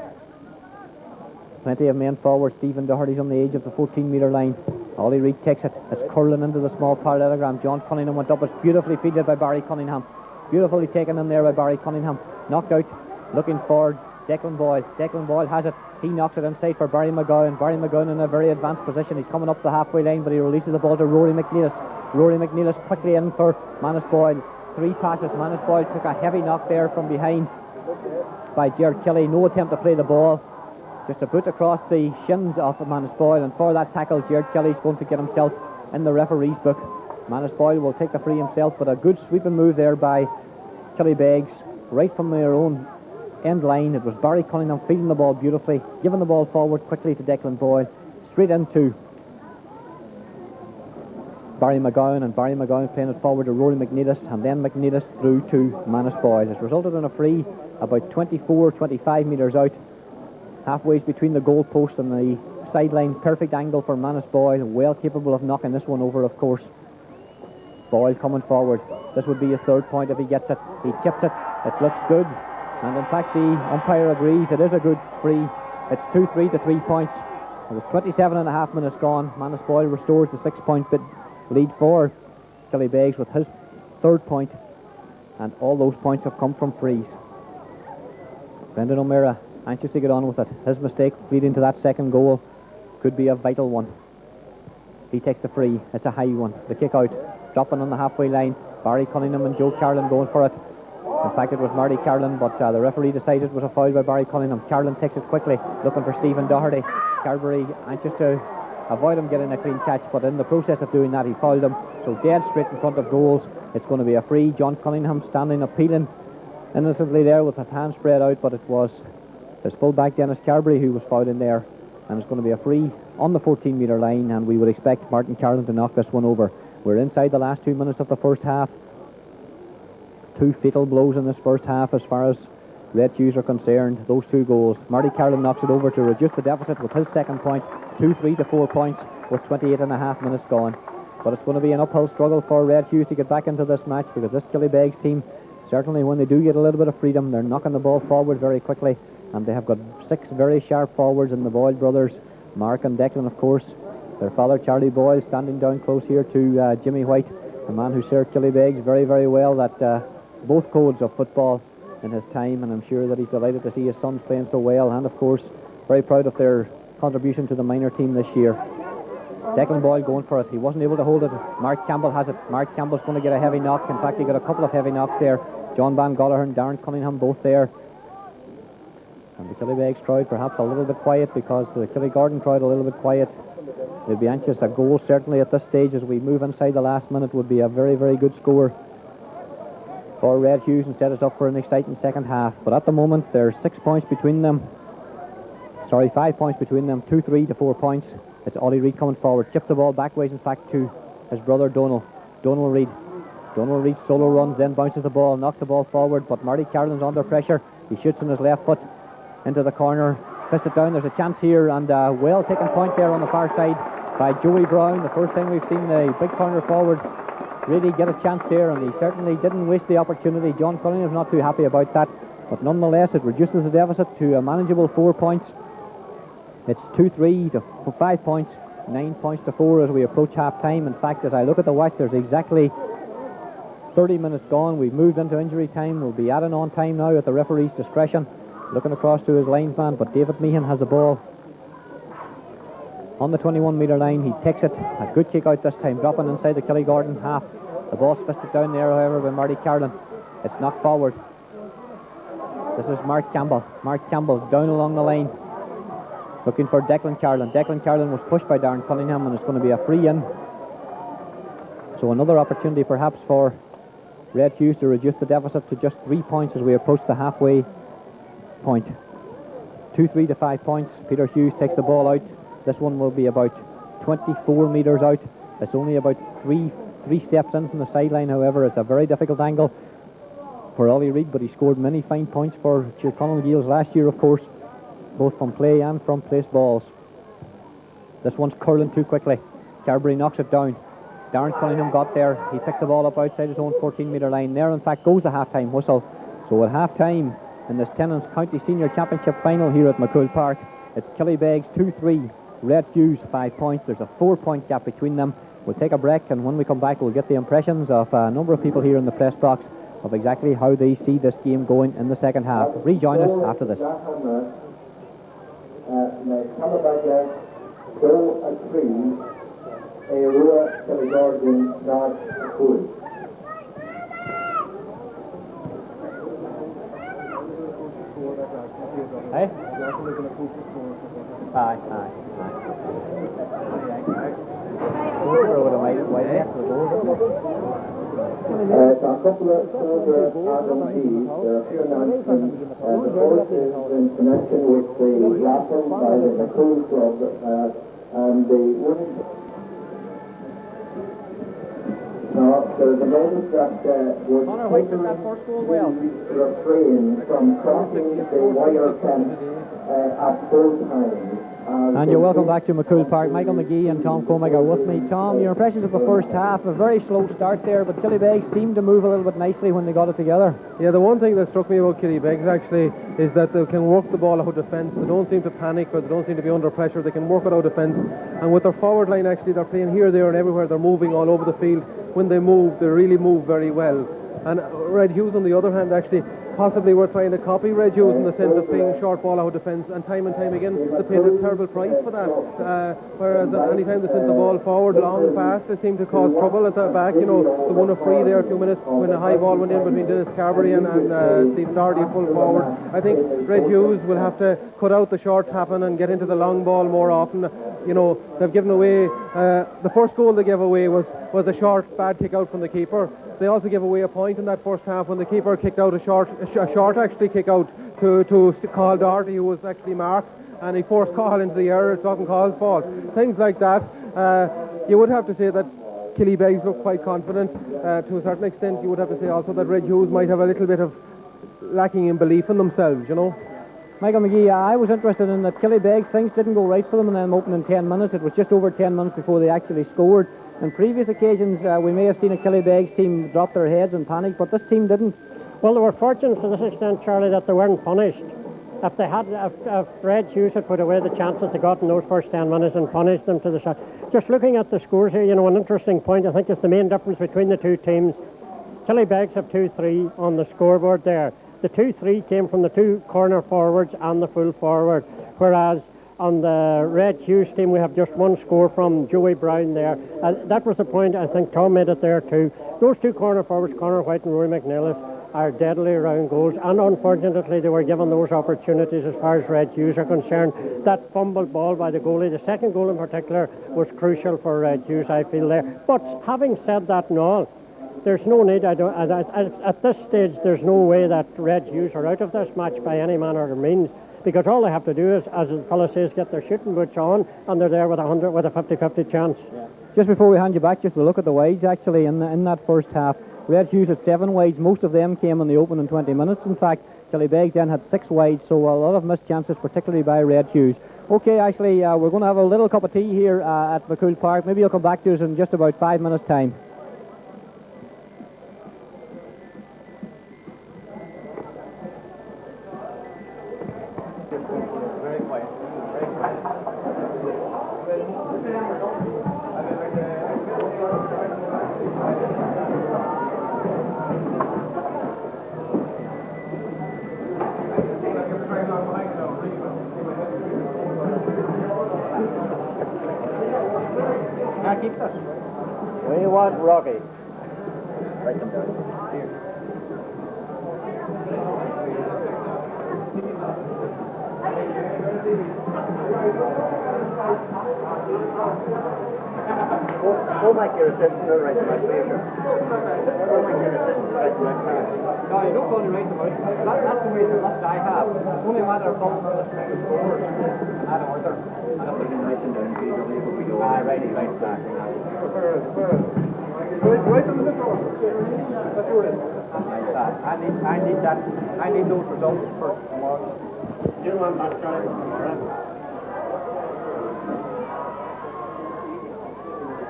Plenty of men forward. Stephen Doherty's on the edge of the 14-metre line. Ollie Reid takes it. It's curling into the small parallelogram. John Cunningham went up. It's beautifully fielded by Barry Cunningham. Beautifully taken in there by Barry Cunningham. Knocked out. Looking for Declan Boyle. Declan Boyle has it. He knocks it inside for Barry McGowan. Barry McGowan in a very advanced position. He's coming up the halfway line, but he releases the ball to Rory McNeilis. Rory McNeilis quickly in for Manus Boyle. 3 passes. Manus Boyle took a heavy knock there from behind by Gerard Kelly. No attempt to play the ball. Just a boot across the shins of Manus Boyle, and for that tackle, Gerard Kelly's going to get himself in the referee's book. Manus Boyle will take the free himself, but a good sweeping move there by Killybegs, right from their own end line. It was Barry Cunningham feeding the ball beautifully, giving the ball forward quickly to Declan Boyle, straight into Barry McGowan, and Barry McGowan playing it forward to Rory McNeilis, and then McNeilis through to Manus Boyle. It's resulted in a free about 25 metres out, halfway between the goal post and the sideline. Perfect angle for Manus Boyle, well capable of knocking this one over, of course. Boyle coming forward. This would be a 3rd point if he gets it. He chips it. It looks good. And in fact, the umpire agrees. It is a good free. It's 2-3 to 3 points. With 27 and a half minutes gone, Manus Boyle restores the 6 point lead for Killybegs with his third point, and all those points have come from frees. Brendan O'Meara anxious to get on with it. His mistake leading to that second goal could be a vital one. He takes the free. It's a high one. The kick out, dropping on the halfway line. Barry Cunningham and Joe Carlin going for it. In fact, it was Marty Carlin, but the referee decided it was a foul by Barry Cunningham. Carlin takes it quickly, looking for Stephen Doherty. Carberry anxious to avoid him getting a clean catch, but in the process of doing that, he fouled him. So dead straight in front of goals. It's going to be a free. John Cunningham standing appealing innocently there with his hand spread out, but it was his full-back Dennis Carberry who was fouled in there, and it's going to be a free on the 14-metre line, and we would expect Martin Carlin to knock this one over. We're inside the last 2 minutes of the first half. Two fatal blows in this first half as far as Red Hughs are concerned. Those two goals. Marty Carlin knocks it over to reduce the deficit with his second point. 2-3 to 4 points with 28 and a half minutes gone. But it's going to be an uphill struggle for Red Hughs to get back into this match, because this Killybegs team, certainly when they do get a little bit of freedom, they're knocking the ball forward very quickly, and they have got 6 very sharp forwards in the Boyle brothers, Mark and Declan, of course. Their father, Charlie Boyle, standing down close here to Jimmy White, a man who served Killybegs very, very well, that both codes of football in his time, and I'm sure that he's delighted to see his sons playing so well, and of course very proud of their contribution to the minor team this year. Declan Boyle going for it. He wasn't able to hold it. Mark Campbell has it. Mark Campbell's going to get a heavy knock. In fact, he got a couple of heavy knocks there. John Van Gallagher and Darren Cunningham both there. And the Killybegs crowd perhaps a little bit quiet, because the Killygordon crowd a little bit quiet. They'll be anxious. A goal certainly at this stage as we move inside the last minute would be a very, very good score for Red Hughs and set us up for an exciting second half. But at the moment there's 6 points between them. 5 points between them. 2-3 to 4 points. It's Ollie Reid coming forward. Chips the ball backways, in fact, to his brother Donal. Donal Reid solo runs, then bounces the ball, knocks the ball forward, but Marty Carlin's under pressure. He shoots on his left foot into the corner. Fists it down. There's a chance here, and a well taken point there on the far side by Joey Brown. The first time we've seen the big corner forward really get a chance there, and he certainly didn't waste the opportunity. John Cunningham's not too happy about that, but nonetheless it reduces the deficit to a manageable 4 points. It's 2-3 to 5 points, 9 points to 4 as we approach half time. In fact, as I look at the watch, there's exactly 30 minutes gone. We've moved into injury time. We'll be adding on time now at the referee's discretion. Looking across to his linesman, but David Meehan has the ball on the 21-metre line. He takes it. A good kick out this time, dropping inside the Killygordon half. The ball's fisted down there, however, by Marty Carlin. It's knocked forward. This is Mark Campbell. Mark Campbell down along the line, looking for Declan Carlin. Declan Carlin was pushed by Darren Cunningham, and it's going to be a free in. So another opportunity perhaps for Red Hughs to reduce the deficit to just 3 points as we approach the halfway point. 2-3 to 5 points. Peter Hughes takes the ball out. This one will be about 24 metres out. It's only about three steps in from the sideline, however. It's a very difficult angle for Ollie Reid, but he scored many fine points for Chirconnell Gales last year, of course, both from play and from place balls. This one's curling too quickly. Carberry knocks it down. Darren Cunningham got there. He picked the ball up outside his own 14-metre line. There, in fact, goes the half-time whistle. So at half-time in this Tennent's County Senior Championship final here at McCool Park, it's Killybegs 2-3, Red Hughs 5 points. There's a 4-point gap between them. We'll take a break, and when we come back we'll get the impressions of a number of people here in the press box of exactly how they see this game going in the second half. Rejoin us after this. Hey? Aye. A couple of further RMDs, there are a few announcements. The first is in connection with the raffle by the McCool Club, and the winning... No. there's a notice that would Connor White took that first goal well. refrain from crossing the wire fence at full time. And you're welcome back to McCool Park. Michael McGee and Tom Comig are with me. Tom, your impressions of the first half? A very slow start there, but Killybegs seemed to move a little bit nicely when they got it together. Yeah, the one thing that struck me about Killybegs actually is that they can work the ball out of defence. They don't seem to panic or they don't seem to be under pressure. They can work it out of defence. And with their forward line, actually, they're playing here, there and everywhere. They're moving all over the field. When they move, they really move very well. And Red Hughs, on the other hand, actually, possibly were trying to copy Red Hughs in the sense of playing a short ball out of defence, and time again they paid a terrible price for that. Whereas any time they sent the ball forward long fast, they seemed to cause trouble at the back. You know, they won a free there a few minutes when a high ball went in between Dennis Carberry and Steve Doherty full forward. I think Red Hughs will have to cut out the short tapping and get into the long ball more often. You know, they've given away the first goal they gave away was a short bad kick out from the keeper. They also gave away a point in that first half when the keeper kicked out a short actually kick out to Cathal Doherty, who was actually marked, and he forced Cathal into the error. It wasn't Cahill's fault. Things like that. You would have to say that Killybegs looked quite confident to a certain extent. You would have to say also that Red Hughs might have a little bit of lacking in belief in themselves, you know. Michael McGee, I was interested in that Killybegs, things didn't go right for them in them opening 10 minutes. It was just over 10 minutes before they actually scored. On previous occasions, we may have seen a Killybegs team drop their heads and panic, but this team didn't. Well, they were fortunate to this extent, Charlie, that they weren't punished. If Red Hughs had put away the chances they got in those first 10 minutes and punished them to the shot. Just looking at the scores here, you know, an interesting point, I think is the main difference between the two teams. Killybegs have 2-3 on the scoreboard there. The 2-3 came from the two corner forwards and the full forward, whereas on the Red Hughs team we have just one score from Joey Brown there. That was the point, I think Tom made it there too. Those two corner forwards, Connor White and Rory McNeilis, are deadly around goals, and unfortunately they were given those opportunities as far as Red Hughs are concerned. That fumbled ball by the goalie, the second goal in particular, was crucial for Red Hughs, I feel there. But having said that and all, there's no need, at this stage there's no way that Red Hughs are out of this match by any manner or means, because all they have to do is, as the fellow says, get their shooting boots on, and they're there with a 50-50 chance. Yeah. Just before we hand you back, just to look at the wides actually in that first half. Red Hughs had 7 wides. Most of them came in the opening 20 minutes. In fact, Killybegs then had 6 wides, so a lot of missed chances, particularly by Red Hughs. Okay, actually, we're going to have a little cup of tea here at McCool Park. Maybe you'll come back to us in just about 5 minutes' time. We want Rocky. Write them down. Here. Go back your assistant and write them out, please. Go back your assistant and write them out. No, you don't only write them out. That's the way the list I have. It's only a matter of following the list of scores out of order. And if there's an item down, please, or leave it with you. Right back. I need those results for tomorrow. You want that guy tomorrow?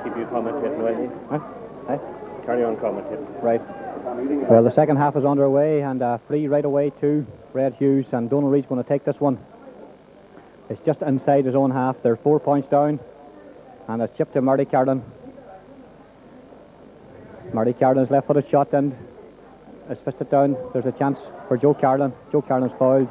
Keep you commentating, will you? Huh? Carry on commentating. Right. Well, the second half is underway, and free right away to Red Hughs, and Donald Reid's going to take this one. It's just inside his own half. They're 4 points down, and it's chipped to Marty Carlin. Marty Carlin's left-footed shot and is fisted down. There's a chance for Joe Carlin. Joe Carlin's fouled.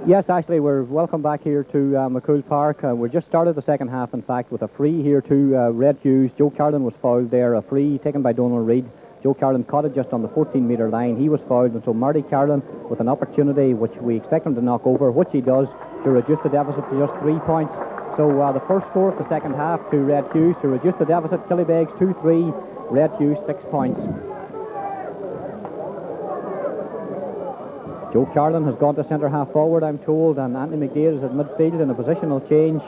Yes, actually, we're welcome back here to McCool Park. We just started the second half, in fact, with a free here to Red Hughs. Joe Carlin was fouled there. A free taken by Donald Reid. Joe Carlin caught it just on the 14-metre line. He was fouled, and so Marty Carlin, with an opportunity which we expect him to knock over, which he does, to reduce the deficit to just 3 points. So the first score of the second half to Red Hughs to reduce the deficit. Killybegs 2-3, Red Hughs 6 points. Joe Carlin has gone to centre half forward, I'm told, and Anthony McGee is at midfield in a positional change.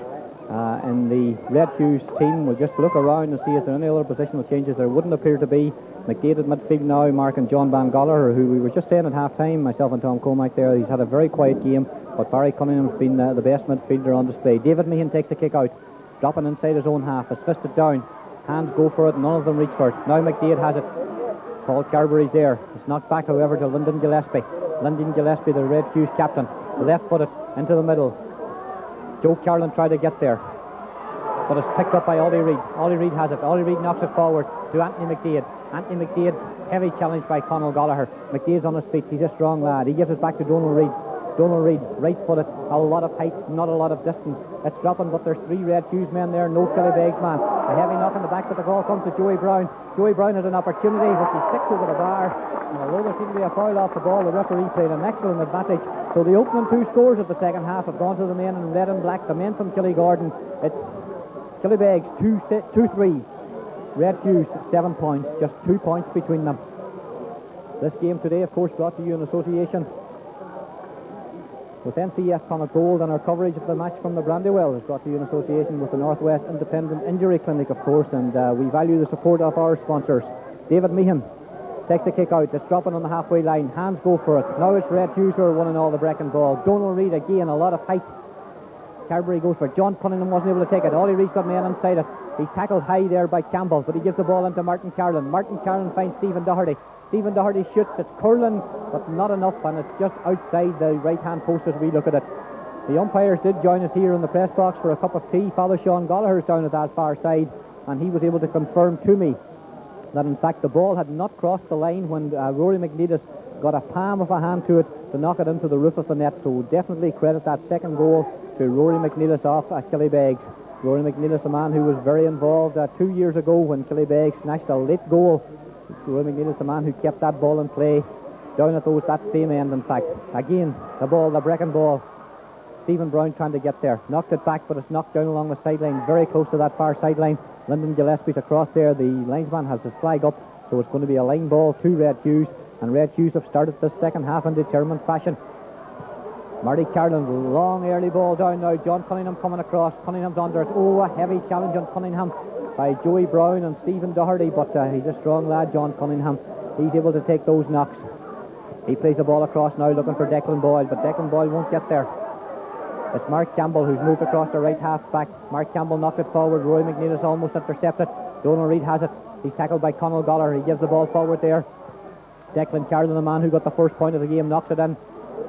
in the Red Hughs team. We'll just look around and see if there are any other positional changes. There wouldn't appear to be. McDade at midfield now, marking John Van Gallagher, who we were just saying at half-time, myself and Tom Cormack there, he's had a very quiet game, but Barry Cunningham's been the best midfielder on display. David Meehan takes the kick out, dropping inside his own half, is fisted down, hands go for it, none of them reach for it. Now McDade has it, Paul Carberry's there, it's knocked back however to Lyndon Gillespie. Lyndon Gillespie, the Red Hughs captain, left-footed into the middle. Joe Carlin tried to get there, but it's picked up by Ollie Reid. Ollie Reid has it, Ollie Reid knocks it forward to Anthony McDade. Anthony McDade, heavy challenge by Conal Gallagher. McDade's on his feet, he's a strong lad. He gives it back to Donal Reid. Donal Reid, right-footed, a lot of height, not a lot of distance. It's dropping, but there's 3 Red Hughs men there, no Killybegs man. A heavy knock in the back, but the ball comes to Joey Brown. Joey Brown has an opportunity, which he sticks over the bar. And although there seems to be a foul off the ball, the referee played an excellent advantage. So the opening 2 scores of the second half have gone to the men in red and black. The men from Killygordon, it's Killybegs 2-3. Red Hughs 7 points, just 2 points between them. This game today, of course, brought to you in association with NCS Connacht Gold, and our coverage of the match from the Brandywell is brought to you in association with the Northwest Independent Injury Clinic, of course, and we value the support of our sponsors. David Meehan takes the kick out, it's dropping on the halfway line, hands go for it. Now it's Red Hughs who are winning all the breaking ball. Donal Reid again, a lot of height. Carberry goes for it. John Cunningham wasn't able to take it. Ollie Reid's got men inside it. He's tackled high there by Campbell, but he gives the ball into Martin Carlin. Martin Carlin finds Stephen Doherty. Stephen Doherty shoots, it's curling, but not enough, and it's just outside the right-hand post as we look at it. The umpires did join us here in the press box for a cup of tea. Father Sean Gallagher's down at that far side, and he was able to confirm to me that in fact the ball had not crossed the line when Rory McNeedus got a palm of a hand to it to knock it into the roof of the net. So definitely credit that second goal to Rory McNeedus off Killybegs. Rory McNeedus, a man who was very involved 2 years ago when Killybegs snatched a late goal. Rory McNeedus, the man who kept that ball in play down at that same end. In fact, again, the breaking ball. Stephen Brown trying to get there, knocked it back, but it's knocked down along the sideline, very close to that far sideline. Lyndon Gillespie's across there. The linesman has his flag up, so it's going to be a line ball to Red Hughs, and Red Hughs have started this second half in determined fashion. Marty Carlin, long early ball down now. John Cunningham coming across. Cunningham's under it. Oh, a heavy challenge on Cunningham by Joey Brown and Stephen Doherty, but he's a strong lad, John Cunningham. He's able to take those knocks. He plays the ball across now looking for Declan Boyle, but Declan Boyle won't get there. It's Mark Campbell who's moved across the right half back. Mark Campbell knocked it forward. Roy McNeedus almost intercepted. Donal Reid has it. He's tackled by Conal Gallagher. He gives the ball forward there. Declan Carlin, the man who got the first point of the game, knocks it in.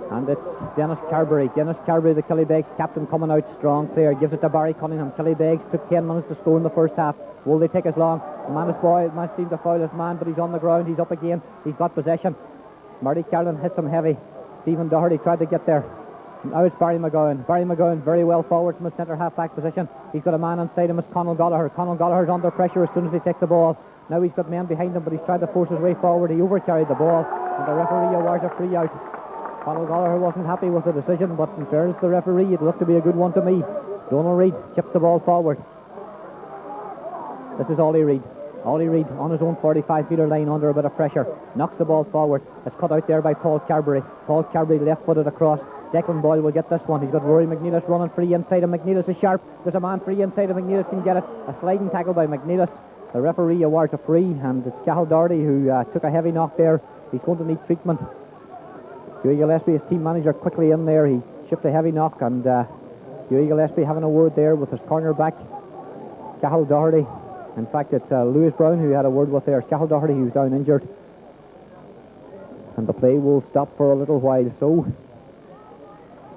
And it's Dennis Carberry. Dennis Carberry, the Killybegs captain, coming out strong player. Gives it to Barry Cunningham. Killybegs took 10 minutes to score in the first half. Will they take as long? The man is Boyle. Man seemed to foul his man, but he's on the ground. He's up again. He's got possession. Marty Carlin hits him heavy. Stephen Doherty tried to get there. Now it's Barry McGowan. Barry McGowan very well forward from his centre half-back position. He's got a man inside him. It's Conal Gallagher. Conal Gallagher's under pressure as soon as he takes the ball. Now he's got men behind him, but he's trying to force his way forward. He overcarried the ball, and the referee awards a free out. Conal Gallagher wasn't happy with the decision, but in fairness to the referee, it looked to be a good one to me. Donal Reid chips the ball forward. This is Ollie Reid. Ollie Reid on his own 45-metre line under a bit of pressure. Knocks the ball forward. It's cut out there by Paul Carberry. Paul Carberry left-footed across. Declan Boyle will get this one. He's got Rory McNeedus running free inside him. McNeedus is sharp. There's a man free inside him. McNeedus can get it. A sliding tackle by McNeedus. The referee awards a free, and it's Cahill Doherty who took a heavy knock there. He's going to need treatment. Hughie Gillespie, his team manager, quickly in there. He shipped a heavy knock, and Hughie Gillespie having a word there with his corner back, Cahill Doherty. In fact, it's Lewis Brown who had a word with there. Cahill Doherty, who's down injured. And the play will stop for a little while. So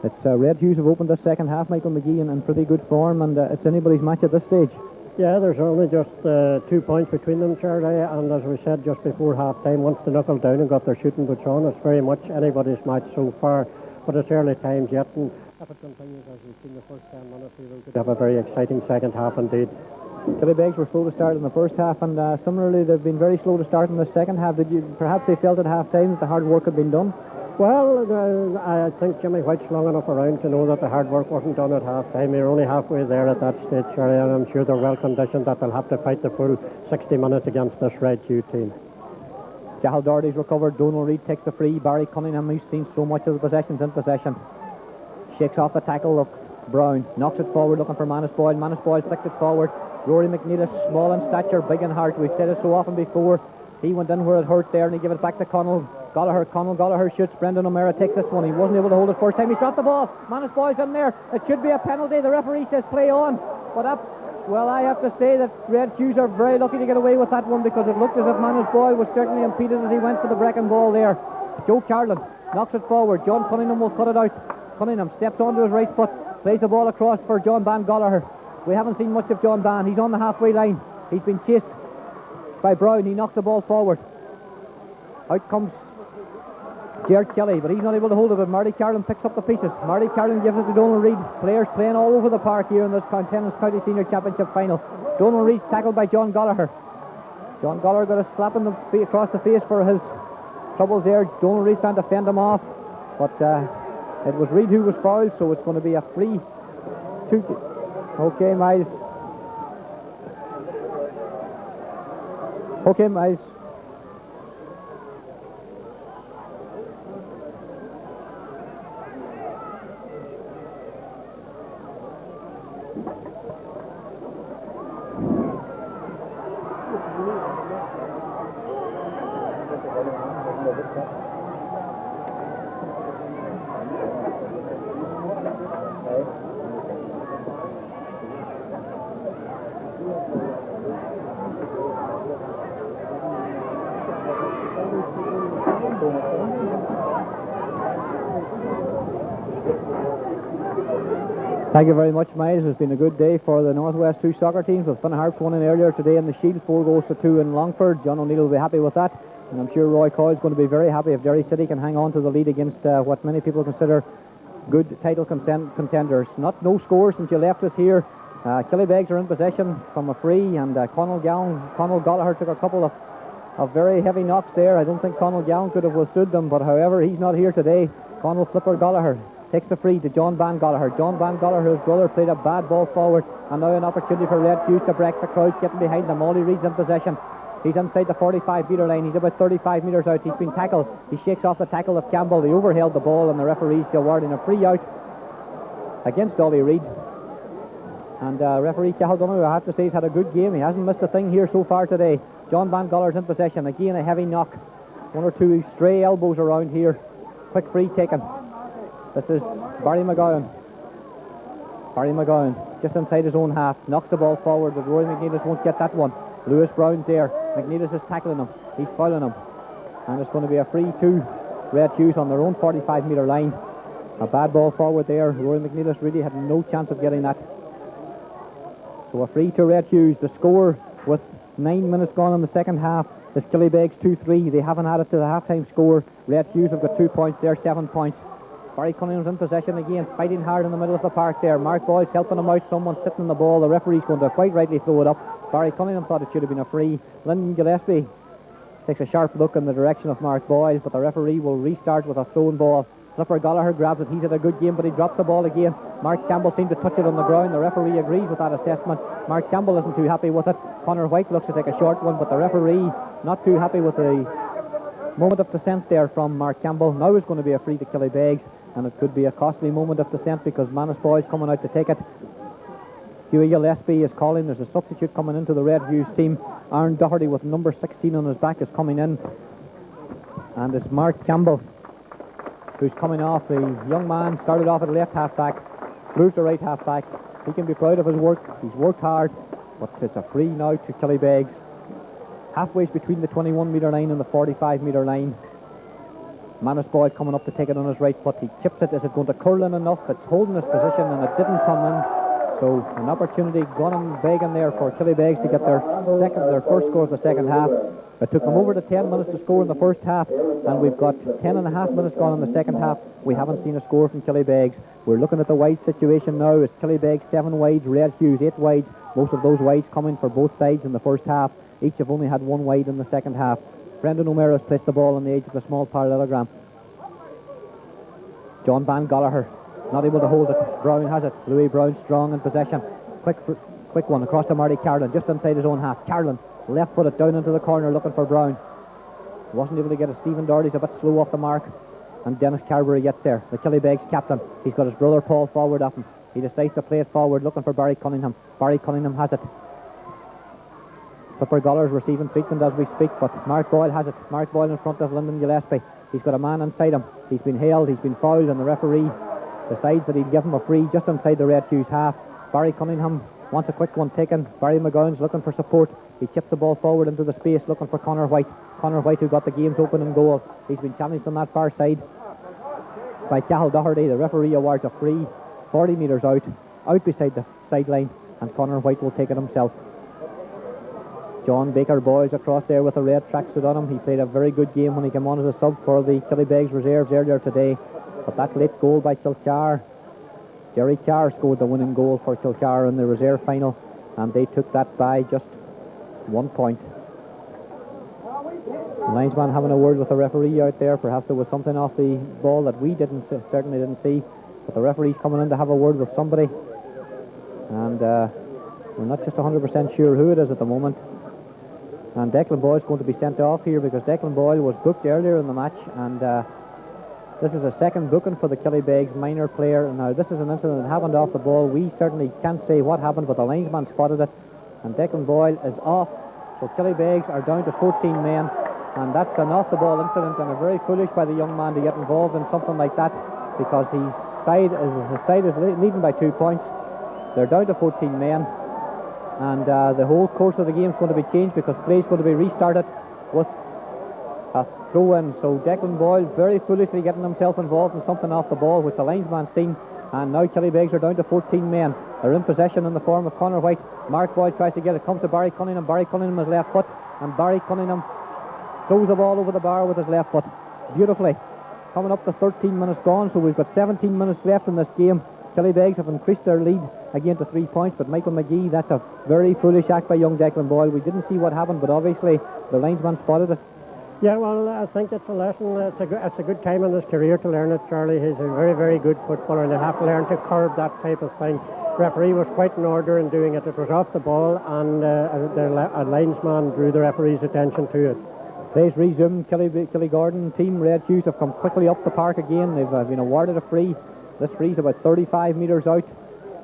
it's Red Hughs have opened the second half, Michael McGee, in pretty good form, and it's anybody's match at this stage. Yeah, there's only just 2 points between them, Charlie, and as we said just before half-time, once they knuckled down and got their shooting boots on, it's very much anybody's match so far, but it's early times yet, and if it continues as we've seen the first 10 minutes, we will have a very exciting second half indeed. Killybegs were slow to start in the first half, and similarly they've been very slow to start in the second half. Perhaps they felt at half-time that the hard work had been done? Well, I think Jimmy White's long enough around to know that the hard work wasn't done at half-time. We're only halfway there at that stage, Charlie, and I'm sure they're well conditioned that they'll have to fight the full 60 minutes against this Red Hugh team. Cahill Doherty's recovered. Donal Reid takes the free. Barry Cunningham, who's seen so much of the possessions in possession, shakes off the tackle. Brown knocks it forward looking for Manus Boyle. Manus Boyle flicked it forward. Rory McNeilis, small in stature, big in heart. We've said it so often before. He went in where it hurt there and he gave it back to Conall Gallagher. Conall Gallagher shoots. Brendan O'Meara takes this one. He wasn't able to hold it first time. He dropped the ball. Manus Boyle's in there. It should be a penalty. The referee says play on. But well, I have to say that Red Hughs are very lucky to get away with that one, because it looked as if Manus Boyle was certainly impeded as he went for the breaking ball there. Joe Carlin knocks it forward. John Cunningham will cut it out. Cunningham steps onto his right foot, plays the ball across for John Van Gallagher. We haven't seen much of John Van. He's on the halfway line. He's been chased by Brown. He knocks the ball forward. Out comes Gerard Kelly, but he's not able to hold it, but Marty Carlin picks up the pieces. Marty Carlin gives it to Donal Reid. Players playing all over the park here in this Tennis County Senior Championship final. Donal Reid tackled by John Gallagher. John Gallagher got a slap in across the face for his troubles there. Donal Reid trying to fend him off, but it was Reid who was fouled, so it's going to be a free two. Okay, Miles. Thank you very much, Miles. It's been a good day for the Northwest 2 soccer teams, with Finn Harps winning earlier today in the Shield, 4-2 in Longford. John O'Neill will be happy with that, and I'm sure Roy Coyle is going to be very happy if Derry City can hang on to the lead against what many people consider good title contenders. No scores since you left us here. Killybegs are in possession from a free, and Conall Gallagher took a couple of very heavy knocks there. I don't think Conall Gallen could have withstood them, but however, he's not here today. Conall Flipper Gallagher takes the free to John Van Gallagher. John Van Gallagher, his brother, played a bad ball forward, and now an opportunity for Red Hughs to break the crowd, getting behind them. Ollie Reid's in possession. He's inside the 45-metre line. He's about 35 metres out. He's been tackled. He shakes off the tackle of Campbell. They overheld the ball, and the referee's awarding a free out against Ollie Reid. And referee Cahill Donoghue, I have to say, he's had a good game. He hasn't missed a thing here so far today. John Van Gallagher's in possession. Again, a heavy knock. One or two stray elbows around here. Quick free taken. This is Barry McGowan. Barry McGowan, just inside his own half, knocks the ball forward, but Rory McNeilis won't get that one. Lewis Brown's there. McNeilis is tackling him. He's fouling him. And it's going to be a free to Red Hughs on their own 45-metre line. A bad ball forward there. Rory McNeilis really had no chance of getting that. So a free to Red Hughs. The score with 9 minutes gone in the second half is Killybegs 2-3. They haven't added to the half-time score. Red Hughs have got 2 points there, 7 points. Barry Cunningham's in possession again, fighting hard in the middle of the park there. Mark Boyce helping him out, someone sitting on the ball. The referee's going to quite rightly throw it up. Barry Cunningham thought it should have been a free. Lyndon Gillespie takes a sharp look in the direction of Mark Boyle, but the referee will restart with a thrown ball. Flipper Gallagher grabs it. He's had a good game, but he drops the ball again. Mark Campbell seemed to touch it on the ground. The referee agrees with that assessment. Mark Campbell isn't too happy with it. Connor White looks to take a short one, but the referee not too happy with the moment of dissent there from Mark Campbell. Now it's going to be a free to Killybegs, and it could be a costly moment of dissent because Manus Boy's coming out to take it. Hughie Gillespie is calling. There's a substitute coming into the Red Hughs team. Aaron Doherty with number 16 on his back is coming in, and it's Mark Campbell who's coming off. The young man started off at left half back, moved to right half back. He can be proud of his work. He's worked hard, but it's a free now to Killybegs, halfway between the 21-metre line and the 45-metre line. Manus Boyle coming up to take it on his right foot. He chips it. Is it going to curl in enough? It's holding his position, and it didn't come in. So an opportunity gone and begging there for Killybegs to get their first score of the second half. It took them over to 10 minutes to score in the first half, and we've got 10 and a half minutes gone in the second half. We haven't seen a score from Killybegs. We're looking at the wide situation now. It's Killybegs 7 wides, Red Hughs 8 wides. Most of those wides coming for both sides in the first half. Each have only had 1 wide in the second half. Brendan O'Meara has placed the ball on the edge of the small parallelogram. John Van Gallagher not able to hold it. Brown has it. Louis Brown strong in possession. Quick one across to Marty Carlin, just inside his own half. Carlin left footed down into the corner looking for Brown. Wasn't able to get it. Stephen Doherty's a bit slow off the mark, and Dennis Carberry gets there. The Killybegs captain. He's got his brother Paul forward up him. He decides to play it forward, looking for Barry Cunningham. Barry Cunningham has it. Clipper Goller's receiving treatment as we speak, but Mark Boyle has it. Mark Boyle in front of Lyndon Gillespie. He's got a man inside him. He's been hailed, he's been fouled, and the referee decides that he'll give him a free just inside the Red Hughs half. Barry Cunningham wants a quick one taken. Barry McGowan's looking for support. He chips the ball forward into the space, looking for Conor White. Conor White, who got the game's opening goal. He's been challenged on that far side by Cahill Doherty. The referee awards a free 40 metres out beside the sideline, and Conor White will take it himself. John Baker Boyes across there with a red tracksuit on him. He played a very good game when he came on as a sub for the Killybegs reserves earlier today. But that late goal by Kilcar, Jerry Carr scored the winning goal for Kilcar in the reserve final, and they took that by just 1 point. The linesman having a word with the referee out there. Perhaps there was something off the ball that we certainly didn't see. But the referee's coming in to have a word with somebody, and we're not just 100% sure who it is at the moment. And Declan Boyle's going to be sent off here because Declan Boyle was booked earlier in the match, and this is a second booking for the Killybegs minor player. Now this is an incident that happened off the ball. We certainly can't say what happened, but the linesman spotted it, and Declan Boyle is off. So Killybegs are down to 14 men, and that's an off the ball incident, and very foolish by the young man to get involved in something like that, because his side is leading by 2 points. They're down to 14 men. And the whole course of the game is going to be changed because play is going to be restarted with a throw-in. So Declan Boyle very foolishly getting himself involved in something off the ball, which the linesman seen. And now Killybegs are down to 14 men. They're in possession in the form of Conor White. Mark Boyle tries to get it. Comes to Barry Cunningham. Barry Cunningham is left foot. And Barry Cunningham throws the ball over the bar with his left foot. Beautifully. Coming up to 13 minutes gone. So we've got 17 minutes left in this game. Killybegs have increased their lead again to 3 points, but Michael McGee, that's a very foolish act by young Declan Boyle. We didn't see what happened, but obviously the linesman spotted it. Yeah, well, I think it's a lesson. It's a good time in his career to learn it, Charlie. He's a very, very good footballer, and they have to learn to curb that type of thing. The referee was quite in order in doing it. It was off the ball, and a linesman drew the referee's attention to it. Play's resumed. Killygordon team, Red Hughs, have come quickly up the park again. They've been awarded a free. This free's about 35 metres out,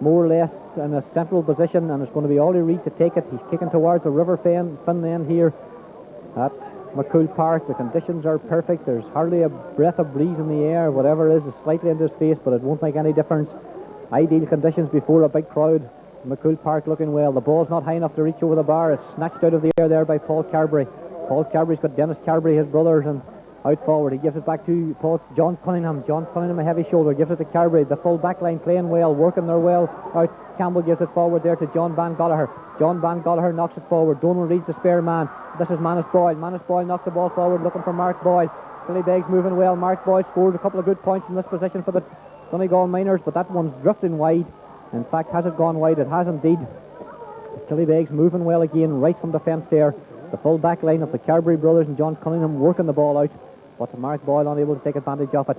more or less in a central position, and it's going to be Ollie Reid to take it. He's kicking towards the river fin end here at McCool Park. The conditions are perfect. There's hardly a breath of breeze in the air. Whatever is slightly into his face, but it won't make any difference. Ideal conditions before a big crowd. McCool Park looking well. The ball's not high enough to reach over the bar. It's snatched out of the air there by Paul Carberry. Paul Carberry's got Dennis Carberry, his brothers, and out forward. He gives it back to John Cunningham. John Cunningham, a heavy shoulder, gives it to Carberry. The full back line playing well, working their well out. Campbell gives it forward there to John Van Gallagher. John Van Gallagher knocks it forward. Donald Reed's the spare man. This is Manus Boyle. Manus Boyle knocks the ball forward, looking for Mark Boyle. Killybegs moving well. Mark Boyle scored a couple of good points in this position for the Donegal Miners, but that one's drifting wide. In fact, has it gone wide? It has indeed. Killybegs moving well again, right from the fence there. The full back line of the Carberry brothers and John Cunningham working the ball out, but Mark Boyle unable to take advantage of it.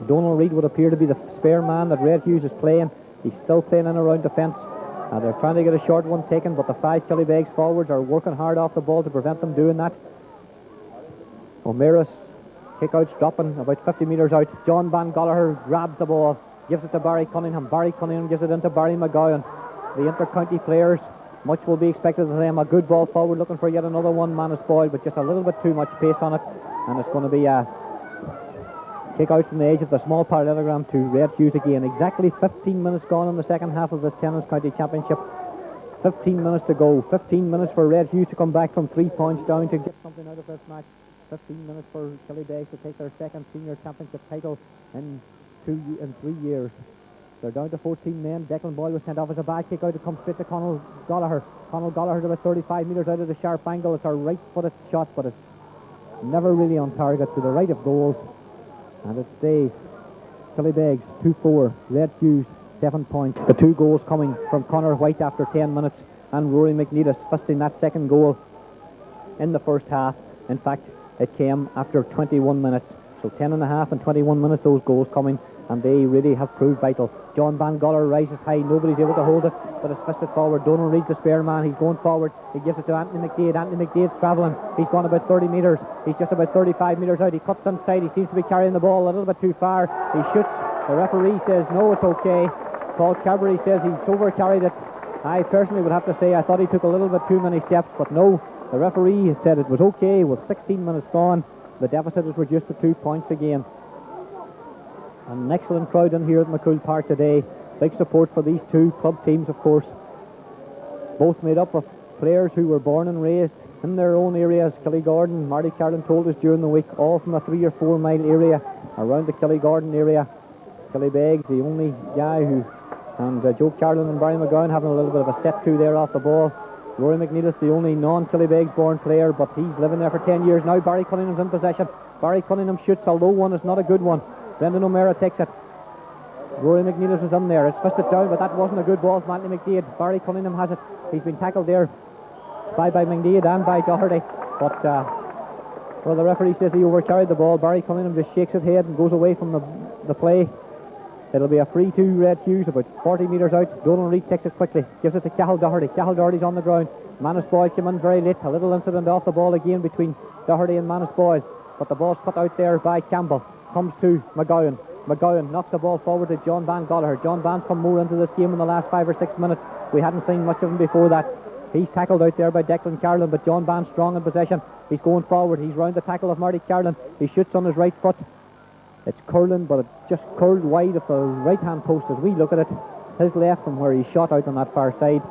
Donald Reid would appear to be the spare man that Red Hughs is playing. He's still playing in around the fence. They're trying to get a short one taken, but the 5 Killybegs forwards are working hard off the ball to prevent them doing that. O'Meara's kick-out's dropping about 50 metres out. John Van Gallagher grabs the ball, gives it to Barry Cunningham. Barry Cunningham gives it into Barry McGowan. The inter-county players, much will be expected of them. A good ball forward, looking for yet another one. Manus Boyle, but just a little bit too much pace on it, and it's going to be a kick out from the edge of the small parallelogram to Red Hughs again. Exactly 15 minutes gone in the second half of this Tennis County Championship. 15 minutes to go. 15 minutes for Red Hughs to come back from 3 points down to get something out of this match. 15 minutes for Killybegs to take their second senior championship title in 3 years. They're down to 14 men. Declan Boyle was sent off as a bad kick out. It comes straight to Conor Gallagher. Conor Gallagher's about 35 metres out of the sharp angle. It's a right-footed shot, but it's never really on target, to the right of goals. And it stays. Killybegs 2-4. Red Hughs 7 points. The 2 goals coming from Conor White after 10 minutes, and Rory McNeilus fisting that second goal in the first half. In fact, it came after 21 minutes. So 10 and a half and 21 minutes, those goals coming, and they really have proved vital. John Van Gallagher rises high. Nobody's able to hold it, but it's fisted forward. Donald Reid's the spare man. He's going forward. He gives it to Anthony McDade. Anthony McDade's travelling. He's gone about 30 metres. He's just about 35 metres out. He cuts inside. He seems to be carrying the ball a little bit too far. He shoots The referee says no, it's okay. Paul Carberry says he's overcarried it. I personally would have to say I thought he took a little bit too many steps, but no, the referee said it was okay with 16 minutes gone. The deficit is reduced to 2 points again. An excellent crowd in here at McCool Park today. Big support for these two club teams, of course. Both made up of players who were born and raised in their own areas. Killygordon, Marty Carlin told us during the week, all from a 3 or 4 mile area around the Killygordon area. Killybegs, the only guy who, and Joe Carlin and Barry McGowan having a little bit of a set to there off the ball. Rory McNeilis, the only non-Killybegs born player, but he's living there for 10 years now. Barry Cunningham's in possession. Barry Cunningham shoots a low one, it's not a good one. Brendan O'Meara takes it. Rory McNeilis was in there. It's fisted down, but that wasn't a good ball from Anthony McDade. Barry Cunningham has it. He's been tackled there by McDade and by Doherty. But well, the referee says he overcarried the ball. Barry Cunningham just shakes his head and goes away from the play. It'll be a free to Red Hughs, about 40 metres out. Donald Reid takes it quickly, gives it to Cathal Doherty. Cathal Doherty's on the ground. Manus Boyle came in very late. A little incident off the ball again between Doherty and Manus Boyle. But the ball's cut out there by Campbell. Comes to McGowan. McGowan knocks the ball forward to John Van Gallagher. John Van's come more into this game in the last 5 or 6 minutes. We hadn't seen much of him before that. He's tackled out there by Declan Carlin, but John Van's strong in possession. He's going forward. He's round the tackle of Marty Carlin. He shoots on his right foot. It's curling, but it just curled wide of the right-hand post as we look at it. His left from where he shot out on that far side.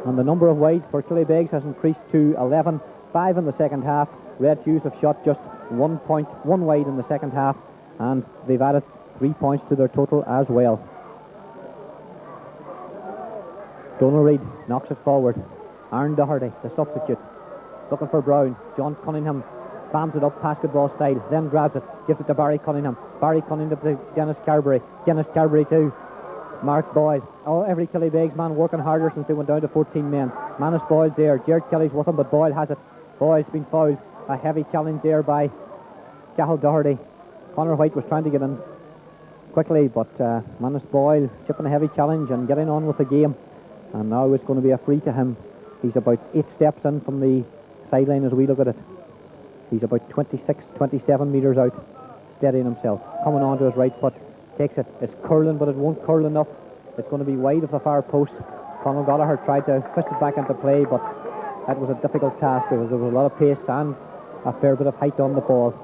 And the number of wides for Killybegs has increased to 11. 5 in the second half. Red Hughs have shot just 1 wide in the second half, and they've added 3 points to their total as well. Donald Reid knocks it forward. Aaron Doherty, the substitute, looking for Brown. John Cunningham spams it up basketball style, then grabs it, gives it to Barry Cunningham. Barry Cunningham to Dennis Carberry. Dennis Carberry to Mark Boyle. Oh, every Killybegs man working harder since they went down to 14 men. Manus Boyle's there. Jared Kelly's with him, but Boyle has it. Boyle's been fouled. A heavy challenge there by Cathal Doherty. Conor White was trying to get in quickly, but Manus Boyle chipping a heavy challenge and getting on with the game. And now it's going to be a free to him. He's about 8 steps in from the sideline as we look at it. He's about 26, 27 metres out, steadying himself. Coming on to his right foot, takes it. It's curling, but it won't curl enough. It's going to be wide of the far post. Conor Gallagher tried to fist it back into play, but that was a difficult task because there was a lot of pace and a fair bit of height on the ball.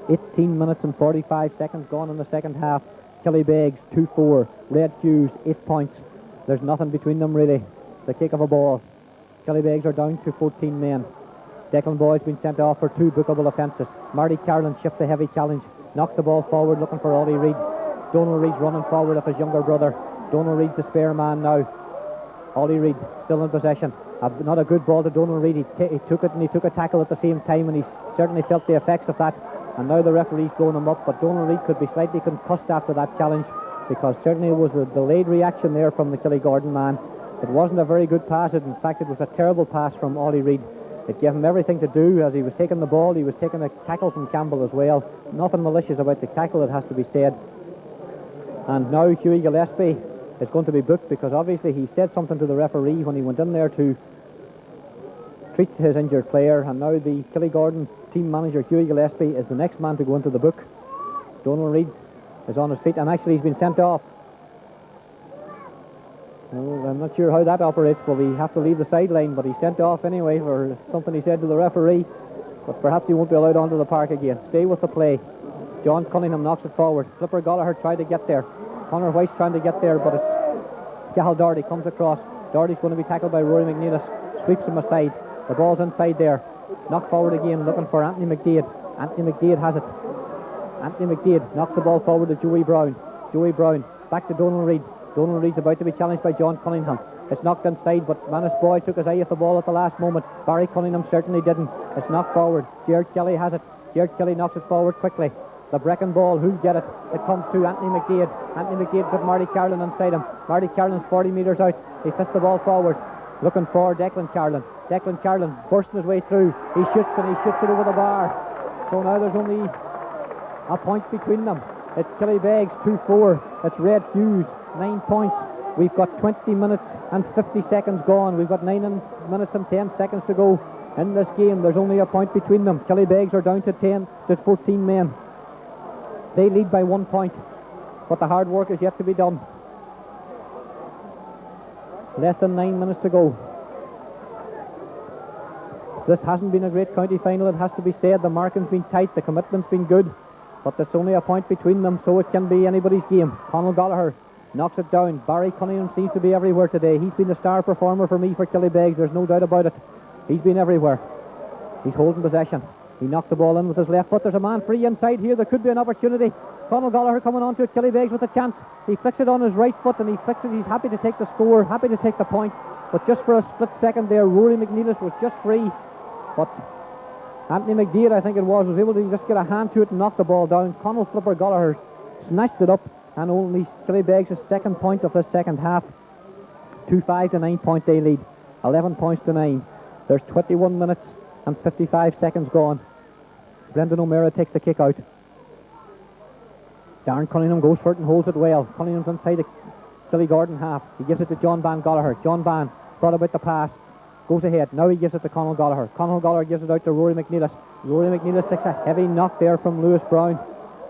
18 minutes and 45 seconds gone in the second half. Killybegs 2-4. Red Hughs 8 points. There's nothing between them really. The kick of a ball. Killybegs are down to 14 men. Declan Boyd's been sent off for 2 bookable offences. Marty Carlin shifts a heavy challenge. Knocks the ball forward looking for Ollie Reid. Donald Reid's running forward of his younger brother. Donald Reid's the spare man now. Ollie Reid still in possession. Not a good ball to Donald Reid. He took it and he took a tackle at the same time, and he certainly felt the effects of that. And now the referee's blowing him up, but Donald Reid could be slightly concussed after that challenge, because certainly it was a delayed reaction there from the Killygordon man. It wasn't a very good pass. In fact, it was a terrible pass from Ollie Reid. It gave him everything to do. As he was taking the ball, he was taking a tackle from Campbell as well. Nothing malicious about the tackle, it has to be said. And now Hughie Gillespie is going to be booked, because obviously he said something to the referee when he went in there to treat his injured player, and now the Killygordon team manager Hughie Gillespie is the next man to go into the book. Donald Reid is on his feet, and actually he's been sent off. Well, I'm not sure how that operates. Will he have to leave the sideline? But he's sent off anyway for something he said to the referee. But perhaps he won't be allowed onto the park again. Stay with the play. John Cunningham knocks it forward. Flipper Gallagher tried to get there. Conor White's trying to get there, but it's Cathal Doherty comes across. Doherty's going to be tackled by Rory McNeilis. Sweeps him aside. The ball's inside there. Knocked forward again, looking for Anthony McDade. Anthony McDade has it. Anthony McDade knocks the ball forward to Joey Brown. Joey Brown back to Donald Reid. Donald Reid's about to be challenged by John Cunningham. It's knocked inside, but Manus Boyd took his eye off the ball at the last moment. Barry Cunningham certainly didn't. It's knocked forward. Jared Kelly has it. Jared Kelly knocks it forward quickly. The Brecon ball, who'll get it? It comes to Anthony McDade. Anthony McDade put Marty Carlin inside him. Marty Carlin's 40 metres out. He fits the ball forward, looking for Declan Carlin. Declan Carlin bursting his way through. He shoots, and he shoots it over the bar. So now there's only a point between them. It's Killybegs 2-4. It's Red Hughs 9 points. We've got 20 minutes and 50 seconds gone. We've got 9 minutes and 10 seconds to go in this game. There's only a point between them. Killybegs are down to 14 men. They lead by 1 point. but the hard work is yet to be done. Less than 9 minutes to go. This hasn't been a great county final, it has to be said. The marking's been tight, the commitment's been good, but there's only a point between them, so it can be anybody's game. Conal Gallagher knocks it down. Barry Cunningham seems to be everywhere today. He's been the star performer for me for Killybegs, there's no doubt about it. He's been everywhere. He's holding possession. He knocked the ball in with his left foot. There's a man free inside here. There could be an opportunity. Conal Gallagher coming on to it. Killybegs with a chance. He flicks it on his right foot and he flicks it. He's happy to take the score, happy to take the point. But just for a split second there, Rory McNeilis was just free. But Anthony McDeed, I think it was able to just get a hand to it and knock the ball down. Conal Flipper Gallagher snatched it up, and only Killybegs' second point of the second half. 2-5 to 9 point they lead. 11 points to 9. There's 21 minutes and 55 seconds gone. Brendan O'Meara takes the kick out. Darren Cunningham goes for it and holds it well. Cunningham's inside the Killy Gordon half. He gives it to John Ban Gallagher. John Ban thought about the pass. Goes ahead. Now he gives it to Conal Gallagher. Conal Gallagher gives it out to Rory McNeilis. Rory McNeilis takes a heavy knock there from Lewis Brown.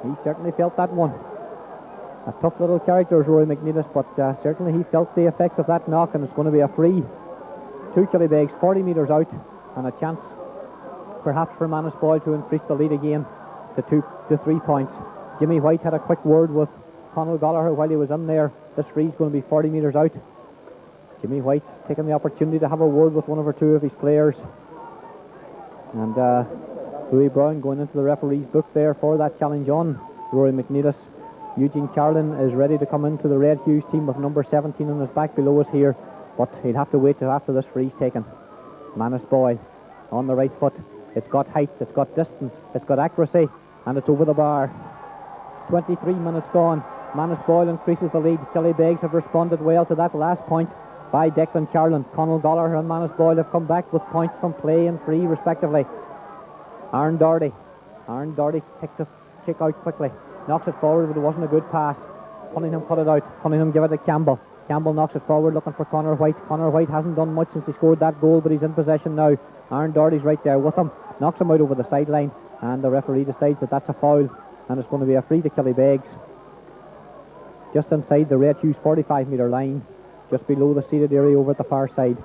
He certainly felt that one. A tough little character is Rory McNeilis, but certainly he felt the effects of that knock, and it's going to be a free to Killybegs, 40 metres out, and a chance perhaps for Manus Boyle to increase the lead again to 3 points. Jimmy White had a quick word with Conal Gallagher while he was in there. This free's going to be 40 metres out. Jimmy White taking the opportunity to have a word with one or two of his players. And Louis Brown going into the referee's book there for that challenge on Rory McNeilis. Eugene Carlin is ready to come into the Red Hughs team with number 17 on his back below us here, but he'll have to wait till after this free's taken. Manus Boyle on the right foot. It's got height, it's got distance, it's got accuracy, and it's over the bar. 23 minutes gone. Manus Boyle increases the lead. Killybegs have responded well to that last point by Declan Carlin. Conal Gallagher and Manus Boyle have come back with points from play and free respectively. Aaron Doherty kicked the kick out quickly, knocks it forward, but it wasn't a good pass. Cunningham cut it out. Cunningham give it to Campbell. Campbell knocks it forward looking for Conor White. Conor White hasn't done much since he scored that goal, but he's in possession now. Aaron Doherty's right there with him, knocks him out over the sideline, and the referee decides that that's a foul, and it's going to be a free to Killybegs. Just inside the Red Hughs 45 metre line, just below the seated area over at the far side.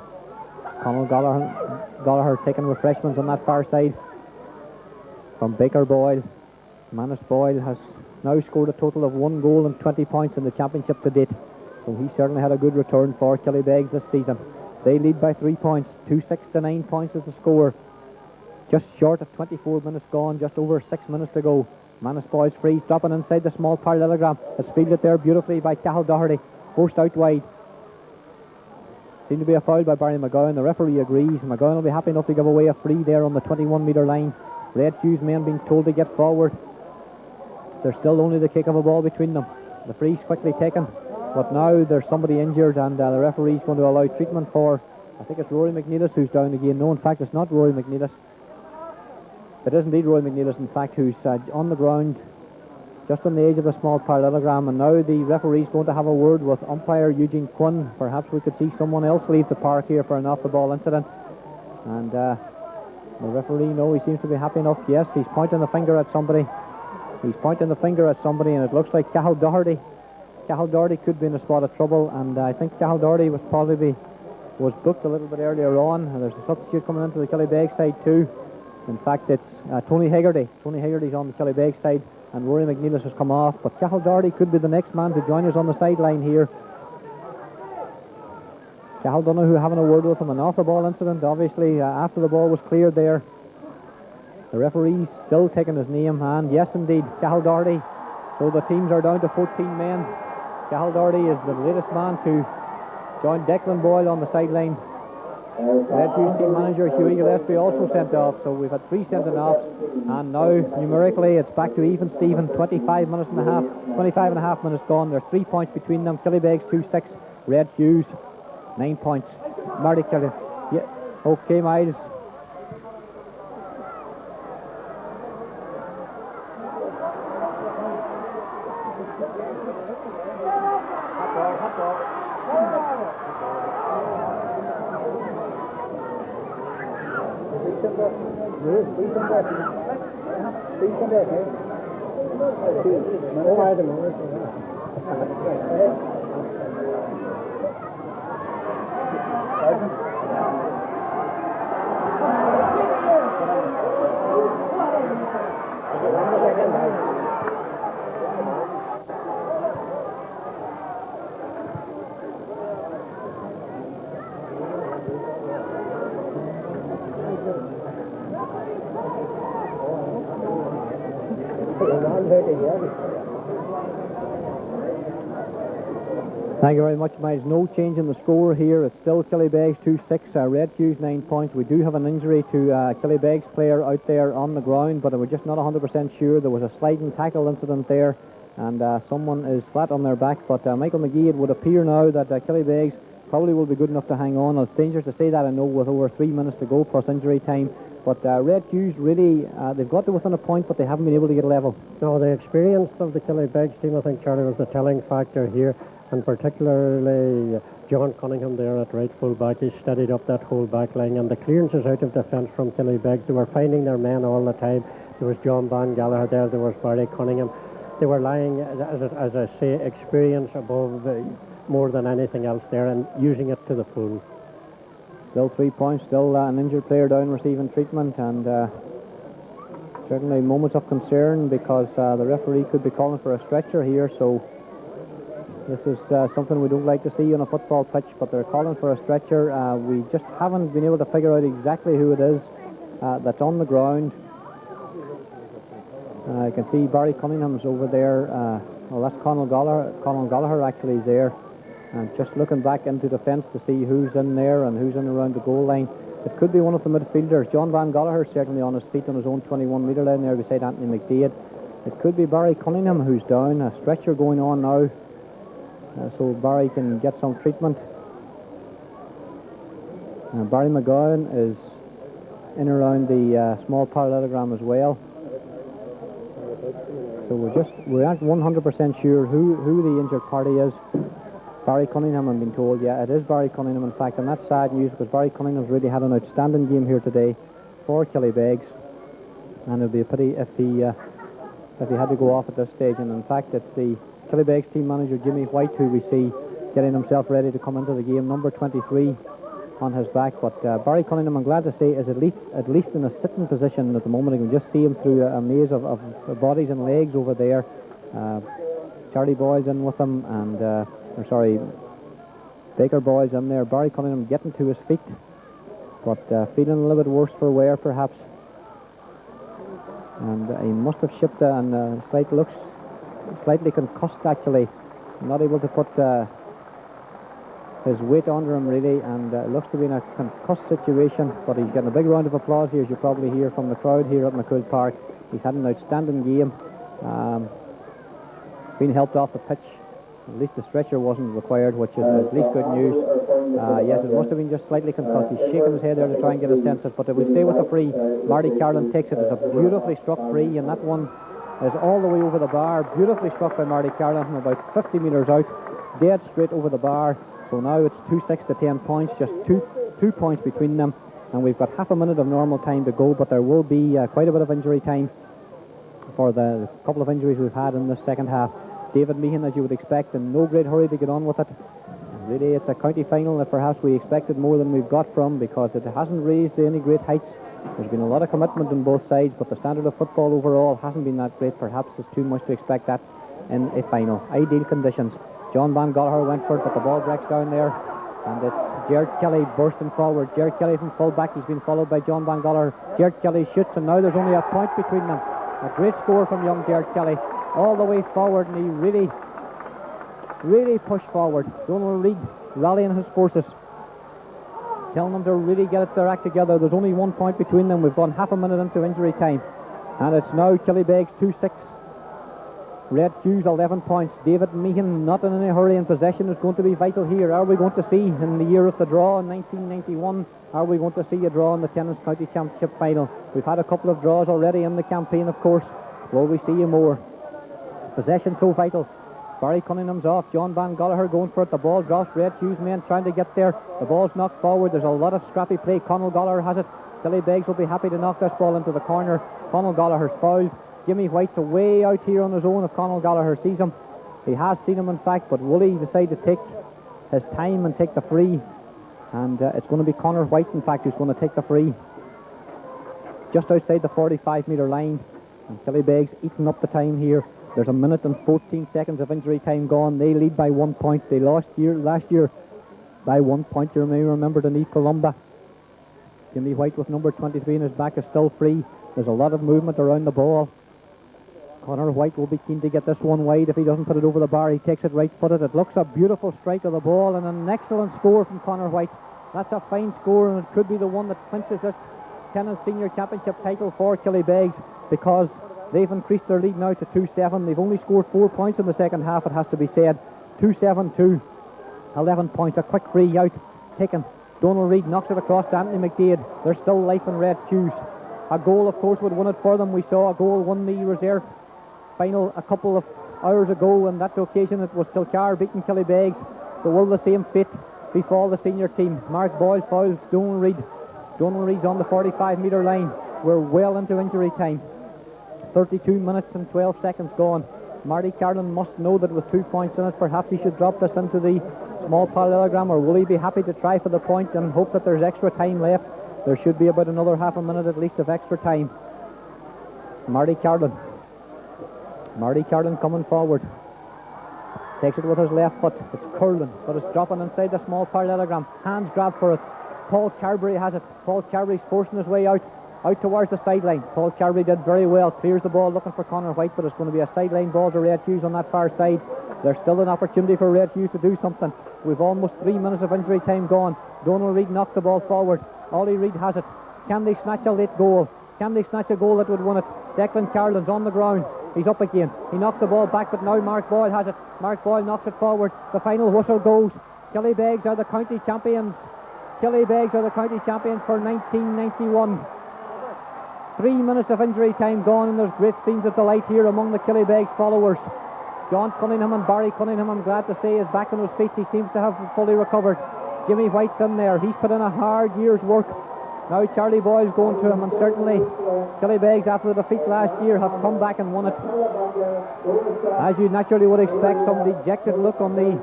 Conal Gallagher taking refreshments on that far side from Baker Boyle. Manus Boyle has now scored a total of 1 goal and 20 points in the championship to date, so he certainly had a good return for Killybegs this season. They lead by 3 points. 2-6 to 9 points is the score. Just short of 24 minutes gone, just over 6 minutes to go. Manus Boyle's free, dropping inside the small parallelogram. It's fielded there beautifully by Cathal Doherty. Forced out wide. Seemed to be a foul by Barry McGowan. The referee agrees. McGowan will be happy enough to give away a free there on the 21 metre line. Red Hughs men being told to get forward. There's still only the kick of a ball between them. The free's quickly taken, but now there's somebody injured, and the referee's going to allow treatment for, I think it's Rory McNeilis who's down again. No, in fact, it's not Rory McNeilis. It is indeed Rory McNeilis, in fact, who's on the ground just on the edge of the small parallelogram, and now the referee's going to have a word with umpire Eugene Quinn. Perhaps we could see someone else leave the park here for an off-the-ball incident. And the referee, no, he seems to be happy enough. Yes, he's pointing the finger at somebody. He's pointing the finger at somebody, and it looks like Cathal Doherty. Cathal Doherty could be in a spot of trouble, and I think Cathal Doherty was booked a little bit earlier on, and there's a substitute coming into the Killybegs side too. In fact, it's Tony Hegarty. Tony Hegarty's on the Killybegs side, and Rory McNeilis has come off, but Cathal Doherty could be the next man to join us on the sideline here. Cathal Donoghue having a word with him, an off-the-ball incident, obviously, after the ball was cleared there. The referee's still taking his name, and yes, indeed, Cathal Doherty. So the teams are down to 14 men. Cathal Doherty is the latest man to join Declan Boyle on the sideline. Red Hughs team manager Hughie Gillespie also sent off, so we've had 3 sent offs, and now numerically it's back to even Stephen. 25 and a half minutes gone. There's 3 points between them. Killybegs 2-6, Red Hughs 9 points. Marty Kelly, yeah, okay, Miles. Thank you very much, Miles. No change in the score here. It's still Killybegs 2-6, Red Hughs 9 points. We do have an injury to Killybegs player out there on the ground, but we're just not 100% sure. There was a sliding tackle incident there, and someone is flat on their back. But Michael McGee, it would appear now that Killybegs probably will be good enough to hang on. It's dangerous to say that, I know, with over 3 minutes to go plus injury time. But Red Hughs really, they've got to within a point, but they haven't been able to get a level. No, the experience of the Killybegs team, I think, Charlie, was the telling factor here. And particularly John Cunningham there at right full back. He steadied up that whole back line, and the clearances out of defence from Killybegs, they were finding their men all the time. There was John Van Gallagher there was Barry Cunningham. They were lying, as I say, experience above more than anything else there, and using it to the full. Still 3 points, still an injured player down receiving treatment, and certainly moments of concern because the referee could be calling for a stretcher here, so this is something we don't like to see on a football pitch, but they're calling for a stretcher. We just haven't been able to figure out exactly who it is that's on the ground. You can see Barry Cunningham's over there. Well, that's Conal Gallagher actually is there. And just looking back into the fence to see who's in there and who's in around the goal line. It could be one of the midfielders. John Van Gallagher certainly on his feet on his own 21-metre line there beside Anthony McDade. It could be Barry Cunningham who's down. A stretcher going on now. So Barry can get some treatment. Barry McGowan is in around the small parallelogram as well. So we aren't 100% sure who the injured party is. Barry Cunningham, I'm being told. Yeah, it is Barry Cunningham, in fact, and that's sad news because Barry Cunningham's really had an outstanding game here today for Killybegs, and it would be a pity if he had to go off at this stage. And in fact, it's the Killybegs team manager Jimmy White who we see getting himself ready to come into the game, number 23 on his back. But Barry Cunningham, I'm glad to say, is at least in a sitting position at the moment. You can just see him through a maze of bodies and legs over there. Charlie Boy's in with him, and Baker Boy's in there. Barry Cunningham getting to his feet, but feeling a little bit worse for wear perhaps. And he must have shipped and looks slightly concussed actually. Not able to put his weight under him really, and looks to be in a concussed situation, but he's getting a big round of applause here, as you probably hear from the crowd here at McCool Park. He's had an outstanding game. Been helped off the pitch. At least the stretcher wasn't required, which is at least good news. Yes, it must have been just slightly concussed. He's shaking his head there to try and get a sense of it, but it will stay with the free. Marty Carlin takes it. It's a beautifully struck free, and that one is all the way over the bar. Beautifully struck by Marty Carlin from about 50 metres out, dead straight over the bar. So now it's 2-6 to 10 points, just two points between them, and we've got half a minute of normal time to go, but there will be quite a bit of injury time for the couple of injuries we've had in this second half. David Meehan, as you would expect, in no great hurry to get on with it. And really, it's a county final that perhaps we expected more than we've got from, because it hasn't raised to any great heights. There's been a lot of commitment on both sides, but the standard of football overall hasn't been that great. Perhaps it's too much to expect that in a final. Ideal conditions. John Van Gallagher went for it, but the ball breaks down there, and it's Jared Kelly bursting forward. Jared Kelly from full back. He's been followed by John Van Gallagher. Jared Kelly shoots, and now there's only a point between them. A great score from young Jared Kelly, all the way forward, and he really pushed forward. Donald Reid rallying his forces, telling them to really get their act together. There's only 1 point between them. We've gone half a minute into injury time, and it's now Killybegs 2-6. Red Hughs 11 points. David Meehan not in any hurry, in possession is going to be vital here. Are we going to see, in the year of the draw in 1991, are we going to see a draw in the Tennis County Championship final? We've had a couple of draws already in the campaign, of course. Will we see more? Possession so vital. Barry Cunningham's off. John Van Gallagher going for it. The ball drops. Red Hughs men trying to get there. The ball's knocked forward. There's a lot of scrappy play. Conal Gallagher has it. Killybegs will be happy to knock this ball into the corner. Conal Gallagher's fouled. Jimmy White's away out here on his own if Conal Gallagher sees him. He has seen him, in fact, but Woolley decided to take his time and take the free. And it's going to be Conor White, in fact, who's going to take the free. Just outside the 45-metre line. And Killybegs eating up the time here. There's a minute and 14 seconds of injury time gone. They lead by 1 point. They lost last year by 1 point. You may remember the knee Columba. Jimmy White with number 23 in his back is still free. There's a lot of movement around the ball. Conor White will be keen to get this one wide. If he doesn't put it over the bar, he takes it right-footed. It looks a beautiful strike of the ball and an excellent score from Conor White. That's a fine score, and it could be the one that clinches this Kennan Senior Championship title for Killybegs, because they've increased their lead now to 2-7. They've only scored 4 points in the second half, it has to be said. 2-7-2. 11 points. A quick free out taken. Donald Reid knocks it across to Anthony McDade. There's still life in Red Hughs. A goal, of course, would win it for them. We saw a goal won the reserve final a couple of hours ago, and that occasion it was Kilcar beating Killybegs. So will the same fate befall the senior team? Mark Boyle fouls Donald Reid. Donald Reid's on the 45-metre line. We're well into injury time. 32 minutes and 12 seconds gone. Marty Carlin must know that with 2 points in it, perhaps he should drop this into the small parallelogram, or will he be happy to try for the point and hope that there's extra time left? There should be about another half a minute at least of extra time. Marty Carlin coming forward. Takes it with his left foot. It's curling, but it's dropping inside the small parallelogram. Hands grab for it. Paul Carberry has it. Paul Carberry's forcing his way out towards the sideline. Paul Carberry did very well. Clears the ball looking for Conor White, but it's going to be a sideline ball to Red Hughs on that far side. There's still an opportunity for Red Hughs to do something. We've almost 3 minutes of injury time gone. Donald Reid knocked the ball forward. Ollie Reid has it. Can they snatch a late goal? Can they snatch a goal that would win it? Declan Carlin's on the ground. He's up again. He knocked the ball back, but now Mark Boyle has it. Mark Boyle knocks it forward. The final whistle goes. Killybegs are the county champions. Killybegs are the county champions for 1991. 3 minutes of injury time gone, and there's great scenes of delight here among the Killybegs followers. John Cunningham and Barry Cunningham, I'm glad to say, is back on his feet. He seems to have fully recovered. Jimmy White's in there. He's put in a hard year's work. Now Charlie Boyle's going to him, and certainly Killybegs, after the defeat last year, have come back and won it. As you naturally would expect, some dejected look on the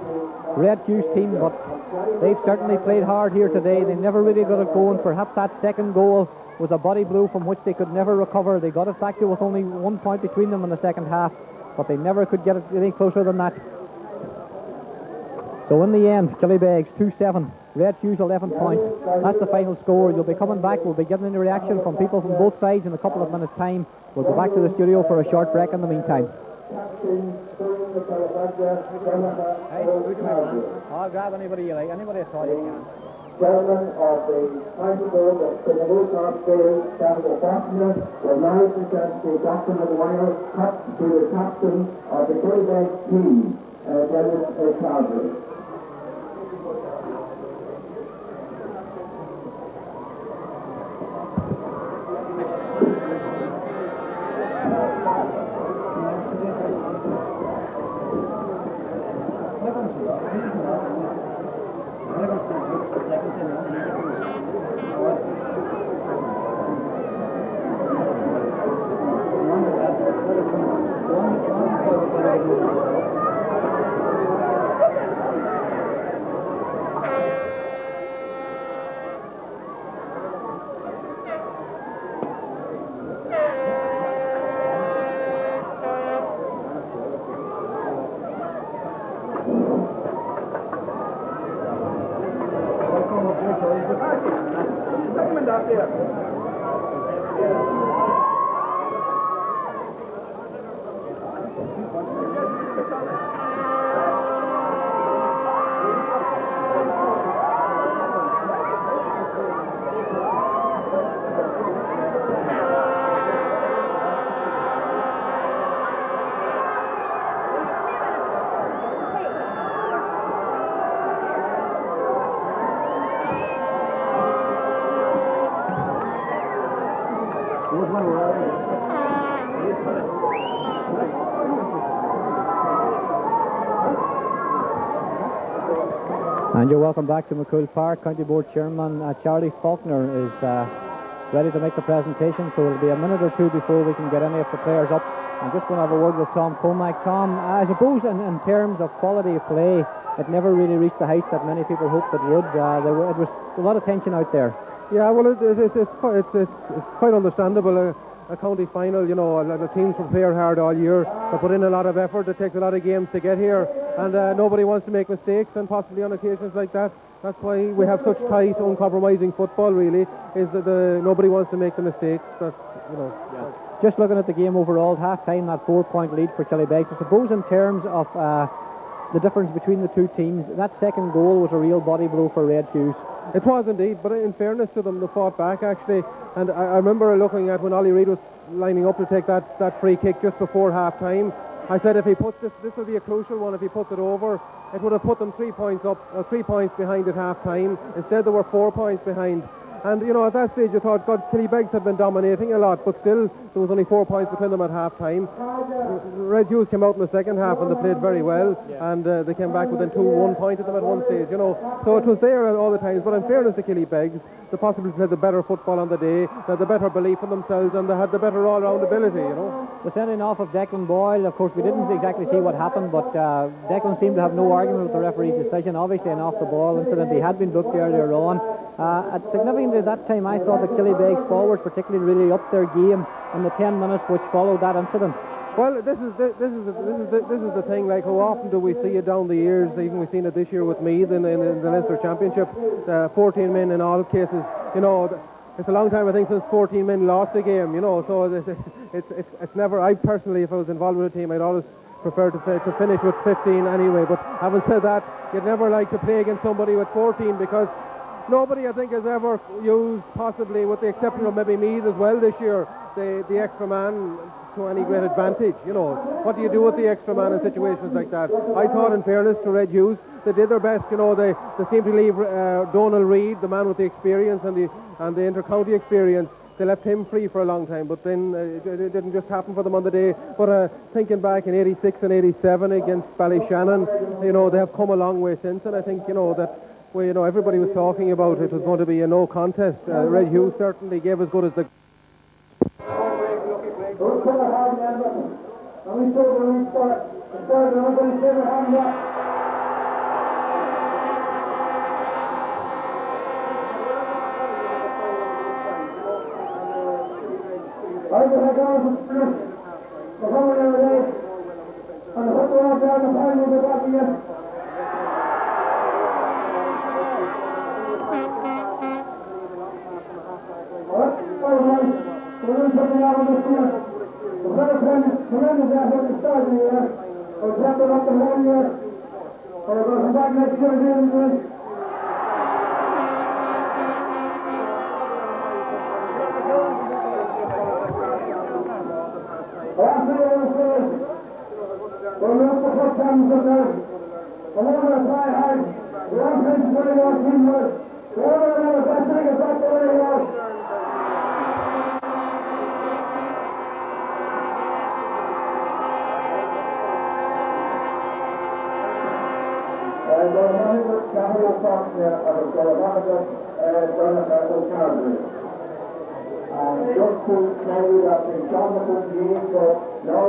Red Hughs team, but they've certainly played hard here today. They never really got it going. Perhaps that second goal was a body blow from which they could never recover. They got it back to with only 1 point between them in the second half, but they never could get it any closer than that. So in the end, Killybegs 2-7, Red Hughs 11 points. That's the final score. You'll be coming back. We'll be getting a reaction from people from both sides in a couple of minutes' time. We'll go back to the studio for a short break in the meantime. I'll grab anybody you like. Anybody at all you can. Chairman of the County Board of Donegal State, Senator Faulkner, will now present the Captain of the Wire Cup to the captain of the Killybegs team, Dennis Calvary. And you're welcome back to McCool Park. County Board Chairman Charlie Faulkner is ready to make the presentation, so it'll be a minute or two before we can get any of the players up. I'm just going to have a word with Tom Comack. Tom, I suppose in terms of quality of play, it never really reached the heights that many people hoped it would. It was a lot of tension out there. Yeah, well, it's quite understandable. A county final, you know, the teams prepare hard all year. They put in a lot of effort. It takes a lot of games to get here, and nobody wants to make mistakes. And possibly on occasions like that, that's why we have such tight, uncompromising football. Really, is that nobody wants to make the mistakes. That's, you know. Yeah. Just looking at the game overall, half-time, that 4-point lead for Killybegs. I suppose in terms of the difference between the two teams, that second goal was a real body blow for Red Hughs. It was indeed, but in fairness to them, they fought back actually. And I remember looking at when Ollie Reid was lining up to take that free kick just before half-time. I said if he puts this will be a crucial one. If he puts it over, it would have put them 3 points up, 3 points behind at half-time. Instead, they were 4 points behind. And, you know, at that stage you thought, God, Killybegs had been dominating a lot, but still there was only 4 points between them at half-time. Red Hughs came out in the second half and they played very well, and they came back within 1 point of them at one stage, you know. So it was there all the times, but in fairness to Killybegs, they possibly played the better football on the day, they had the better belief in themselves, and they had the better all-round ability, you know. The sending off of Declan Boyle, of course, we didn't exactly see what happened, but Declan seemed to have no argument with the referee's decision. Obviously an off-the-ball incident. He had been booked earlier on. Significantly at that time, I thought the Killybegs forwards particularly really upped their game in the 10 minutes which followed that incident. Well, this is the thing. Like, how often do we see it down the years? Even we've seen it this year with Meath in the Leinster Championship. 14 men in all cases. You know, it's a long time, I think, since 14 men lost a game. You know, so it's never. I personally, if I was involved with a team, I'd always prefer to finish with 15 anyway. But having said that, you'd never like to play against somebody with 14 because nobody, I think, has ever used, possibly with the exception of maybe Meath as well this year, the extra man to any great advantage. You know, what do you do with the extra man in situations like that? I thought, in fairness to Red Hughs, they did their best. You know, they seemed to leave Donald Reid, the man with the experience and the inter-county experience, they left him free for a long time, but then it didn't just happen for them on the day. But thinking back in 86 and 87 against Ballyshannon, you know, they have come a long way since, and I think, you know, that where, you know, everybody was talking about it was going to be a no contest. Red Hughs certainly gave as good as the. Just to tell you that the Jonathan Diego now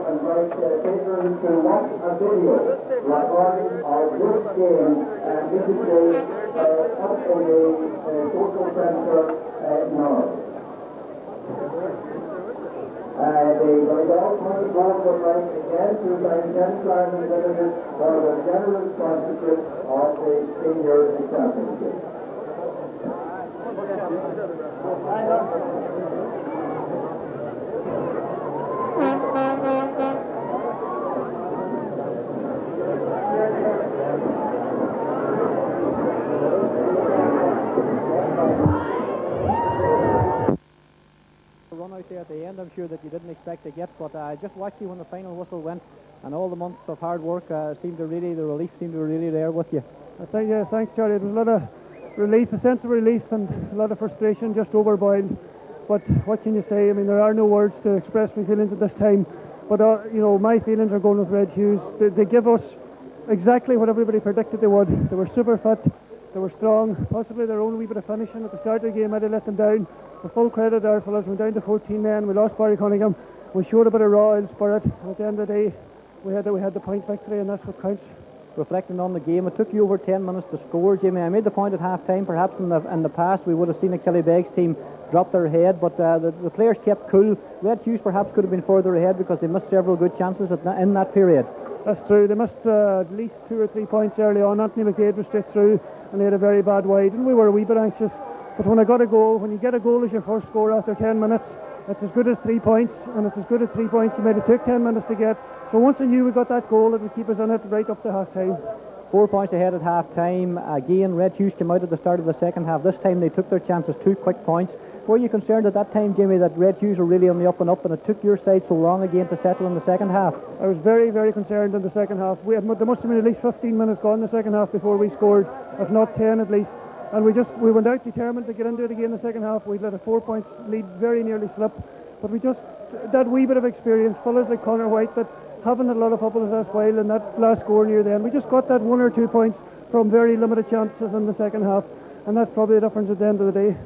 invite patrons to watch a video recording of this game, and this is up in the social centre now. The Donegal County Board would like again to thank Ken Clarence Limited for the generous sponsorship of the Senior Championship. Run out there at the end, I'm sure that you didn't expect to get, but I just watched you when the final whistle went, and all the months of hard work the relief seemed to be really there with you. Thanks, Charlie. It was a lot of relief, a sense of relief, and a lot of frustration, just overboiled. But what can you say? I mean, there are no words to express my feelings at this time. But you know, my feelings are going with Red Hughs. They give us exactly what everybody predicted they would. They were super fit. They were strong. Possibly their own wee bit of finishing at the start of the game might have let them down. with full credit our fellas, we went down to 14 men, we lost Barry Cunningham, we showed a bit of raw spirit, and at the end of the day, we had the point victory, and that's what counts. Reflecting on the game, it took you over 10 minutes to score, Jimmy. I made the point at half-time, perhaps in the past we would have seen a Killybegs team drop their head, but the players kept cool. Red Hughs perhaps could have been further ahead because they missed several good chances in that period. That's true. They missed at least 2 or 3 points early on. Anthony McDade was straight through, and they had a very bad wide, and we were a wee bit anxious. But when you get a goal as your first score after 10 minutes, it's as good as 3 points, and it's as good as 3 points you made it take 10 minutes to get. So once I knew we got that goal, it would keep us in it right up to half-time. 4 points ahead at half-time. Again, Red Hughs came out at the start of the second half. This time they took their chances, 2 quick points. Were you concerned at that time, Jimmy, that Red Hughs were really on the up and up, and it took your side so long again to settle in the second half? I was very, very concerned in the second half. There must have been at least 15 minutes gone in the second half before we scored, if not 10 at least. And we went out determined to get into it again in the second half. We let a 4 points lead very nearly slip, but we just, that wee bit of experience, fellas like Conor White that haven't had a lot of football this while, and that last score near the end, we just got that 1 or 2 points from very limited chances in the second half, and that's probably the difference at the end of the day.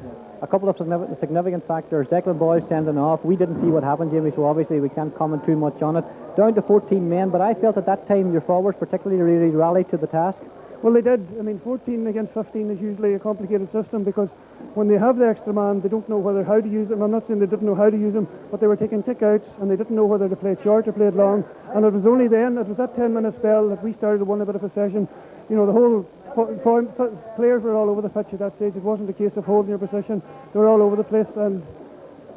A couple of significant factors. Declan Boyle sending off. We didn't see what happened, Jimmy, so obviously we can't comment too much on it. Down to 14 men, but I felt at that time your forwards particularly really rallied to the task. Well, they did. I mean, 14 against 15 is usually a complicated system because when they have the extra man, they don't know how to use them. I'm not saying they didn't know how to use them, but they were taking kick-outs and they didn't know whether to play it short or play it long. And it was only then, it was that 10-minute spell that we started to win a bit of possession. You know, the whole players were all over the pitch at that stage. It wasn't a case of holding your position. They were all over the place, and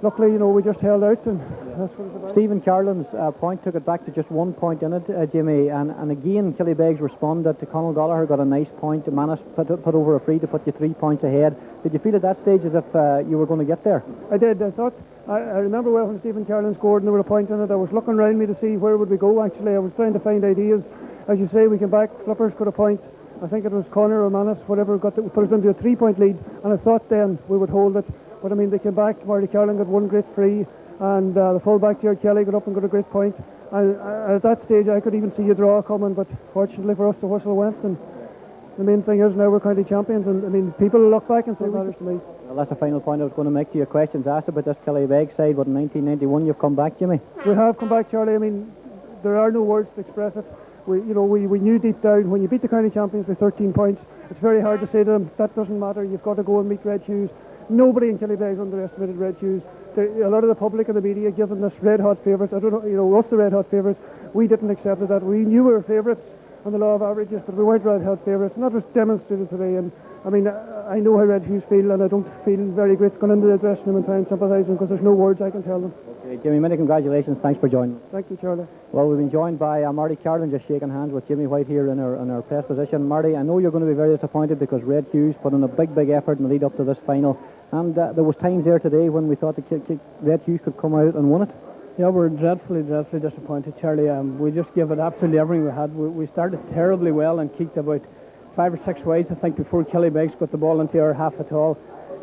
luckily, you know, we just held out, and that's what it's about. Stephen Carlin's point took it back to just 1 point in it, Jimmy, and again Killybegs responded to Conal Gallagher, got a nice point. Manus put over a free to put you 3 points ahead. Did you feel at that stage as if you were going to get there? I did. I remember well when Stephen Carlin scored and there was a point in it. I was looking around me to see where would we go. Actually, I was trying to find ideas. As you say, we came back, Flippers got a point. I think it was Conor or Manus, whatever, put us into a 3-point lead, and I thought then we would hold it. But I mean, they came back. Marty Carlin got 1 great free, and the full-back Jared Kelly got up and got a great point. And at that stage, I could even see a draw coming, but fortunately for us, the whistle went. And the main thing is now we're county champions, and I mean, people look back and say, matters to me. Well, that's the final point I was going to make to your questions asked about this Killybegs side. But in 1991, you've come back, Jimmy. We have come back, Charlie. I mean, there are no words to express it. We knew deep down when you beat the county champions by 13 points, it's very hard to say to them that doesn't matter. You've got to go and meet Red Hughs. Nobody in Killybegs underestimated Red Hughs. A lot of the public and the media given us red hot favourites. I don't know, us the red hot favourites. We didn't accept that. We knew we were favourites on the law of averages, but we weren't red hot favourites, and that was demonstrated today. And I mean, I know how Red Hughs feel, and I don't feel very great going into the dressing room and trying to sympathise because there's no words I can tell them. Okay, Jimmy, many congratulations. Thanks for joining. Thank you, Charlie. Well, we've been joined by Marty Carlin, just shaking hands with Jimmy White here in our press position. Marty, I know you're going to be very disappointed because Red Hughs put in a big effort in the lead up to this final, and there was times there today when we thought the Red Hughs could come out and win it. Yeah, we're dreadfully disappointed, Charlie. We just gave it absolutely everything we had. We started terribly well and kicked about 5 or 6 ways, I think, before Killybegs got the ball into our half at all.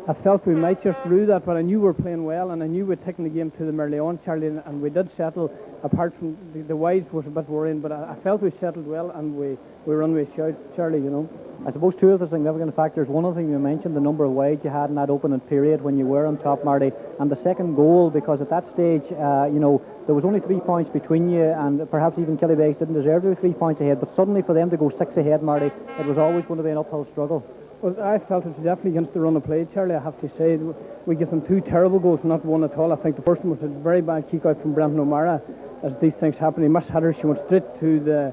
I felt we might just do that, but I knew we were playing well, and I knew we'd taken the game to them early on, Charlie, and we did settle. Apart from the wides was a bit worrying, but I felt we settled well, and we run with a shout, Charlie, you know. I suppose 2 of the significant factors, one of them you mentioned, the number of wides you had in that opening period when you were on top, Marty, and the second goal, because at that stage, there was only 3 points between you, and perhaps even Killybegs didn't deserve to be 3 points ahead, but suddenly for them to go 6 ahead, Marty, it was always going to be an uphill struggle. Well, I felt it was definitely against the run of play, Charlie, I have to say. We gave them 2 terrible goals, not 1 at all. I think the first one was a very bad kick out from Brendan O'Mara. As these things happen, he missed header. She went straight to the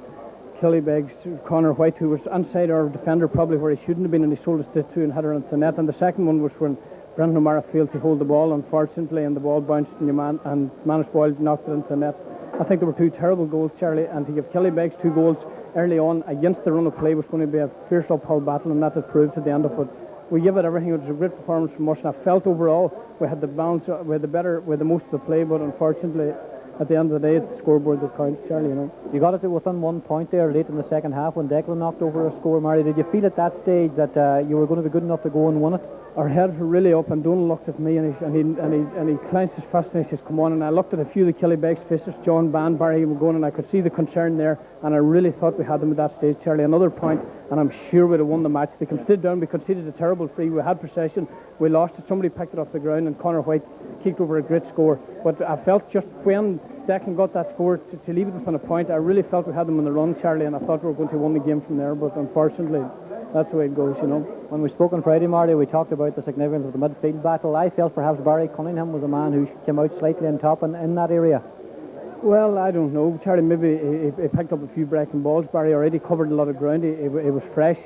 Killybegs, Conor White, who was inside our defender, probably where he shouldn't have been, and he sold it straight to and had her into the net. And the second one was when Brendan O'Mara failed to hold the ball, unfortunately, and the ball bounced in and Manus Boyle knocked it into the net. I think there were 2 terrible goals, Charlie, and to give Killybegs 2 goals early on against the run of play was going to be a fierce uphill battle, and that had proved at the end of it. We give it everything. It was a great performance from us, and I felt overall we had the balance, we had the most of the play, but unfortunately at the end of the day, it's the scoreboard that counts, Charlie, you know. You got it to within 1 point there late in the second half when Declan knocked over a score, Marty. Did you feel at that stage that you were going to be good enough to go and win it? Our heads were really up, and Donald looked at me and he clenched his fist and he says, "Come on!" And I looked at a few of the Killybegs faces, John, Barry were going, and I could see the concern there, and I really thought we had them at that stage, Charlie. Another point, and I'm sure we'd have won the match. They came straight down, we conceded a terrible free, we had possession, we lost it, somebody picked it off the ground, and Conor White kicked over a great score. But I felt just when Declan got that score, to leave it within a point, I really felt we had them on the run, Charlie, and I thought we were going to win the game from there, but unfortunately, that's the way it goes, you know. When we spoke on Friday, Marty, we talked about the significance of the midfield battle. I felt perhaps Barry Cunningham was a man who came out slightly on top in that area. Well, I don't know, Charlie. Maybe he picked up a few breaking balls. Barry already covered a lot of ground. He was fresh.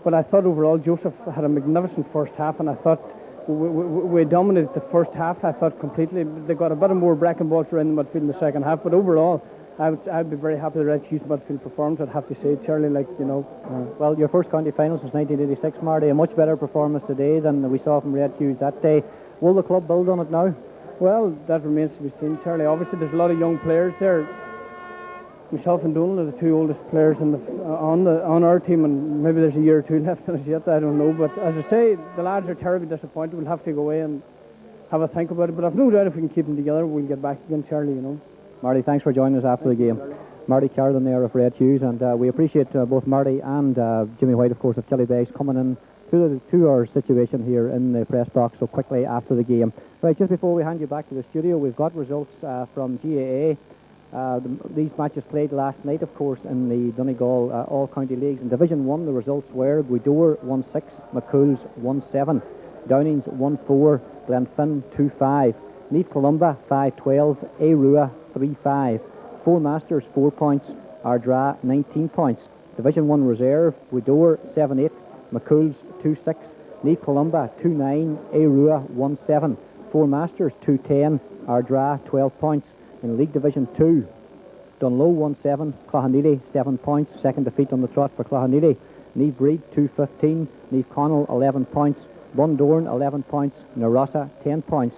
But I thought overall Joseph had a magnificent first half, and I thought we dominated the first half. I thought completely. They got a bit of more breaking balls around the midfield in the second half. But overall, I'd be very happy with the Red Hughs midfield performance, I'd have to say, Charlie, like, you know. Well, your first county final since 1986, Marty, a much better performance today than we saw from Red Hughs that day. Will the club build on it now? Well, that remains to be seen, Charlie. Obviously, there's a lot of young players there. Myself and Donegal are the two oldest players on our team, and maybe there's a year or two left in us yet, I don't know. But as I say, the lads are terribly disappointed. We'll have to go away and have a think about it. But I've no doubt if we can keep them together, we'll get back again, Charlie, you know. Marty, thanks for joining us after the game. Marty Carlin there of Red Hughs, and we appreciate both Marty and Jimmy White, of course, of Killybegs, coming in to our situation here in the press box so quickly after the game. Right, just before we hand you back to the studio, we've got results from GAA. These matches played last night, of course, in the Donegal All-County Leagues. In Division 1, the results were Gweedore 1-6, McCool's 1-7, Downings 1-4, Glenfin 2-5, Neath Columba 5-12, Arua 3-5, Four Masters 4 points, Ardra 19 points. Division 1 Reserve, Gweedore 7-8, McCool's 2-6, Neath Columba 2-9, Arua 1-7, Four Masters 2-10, Ardra 12 points. In League Division 2, Dunlow 1-7, Cloughaneely 7 points, second defeat on the trot for Cloughaneely. Niamh Breed 2-15, Niamh Connell 11 points, Bundorn 11 points, Narossa 10 points.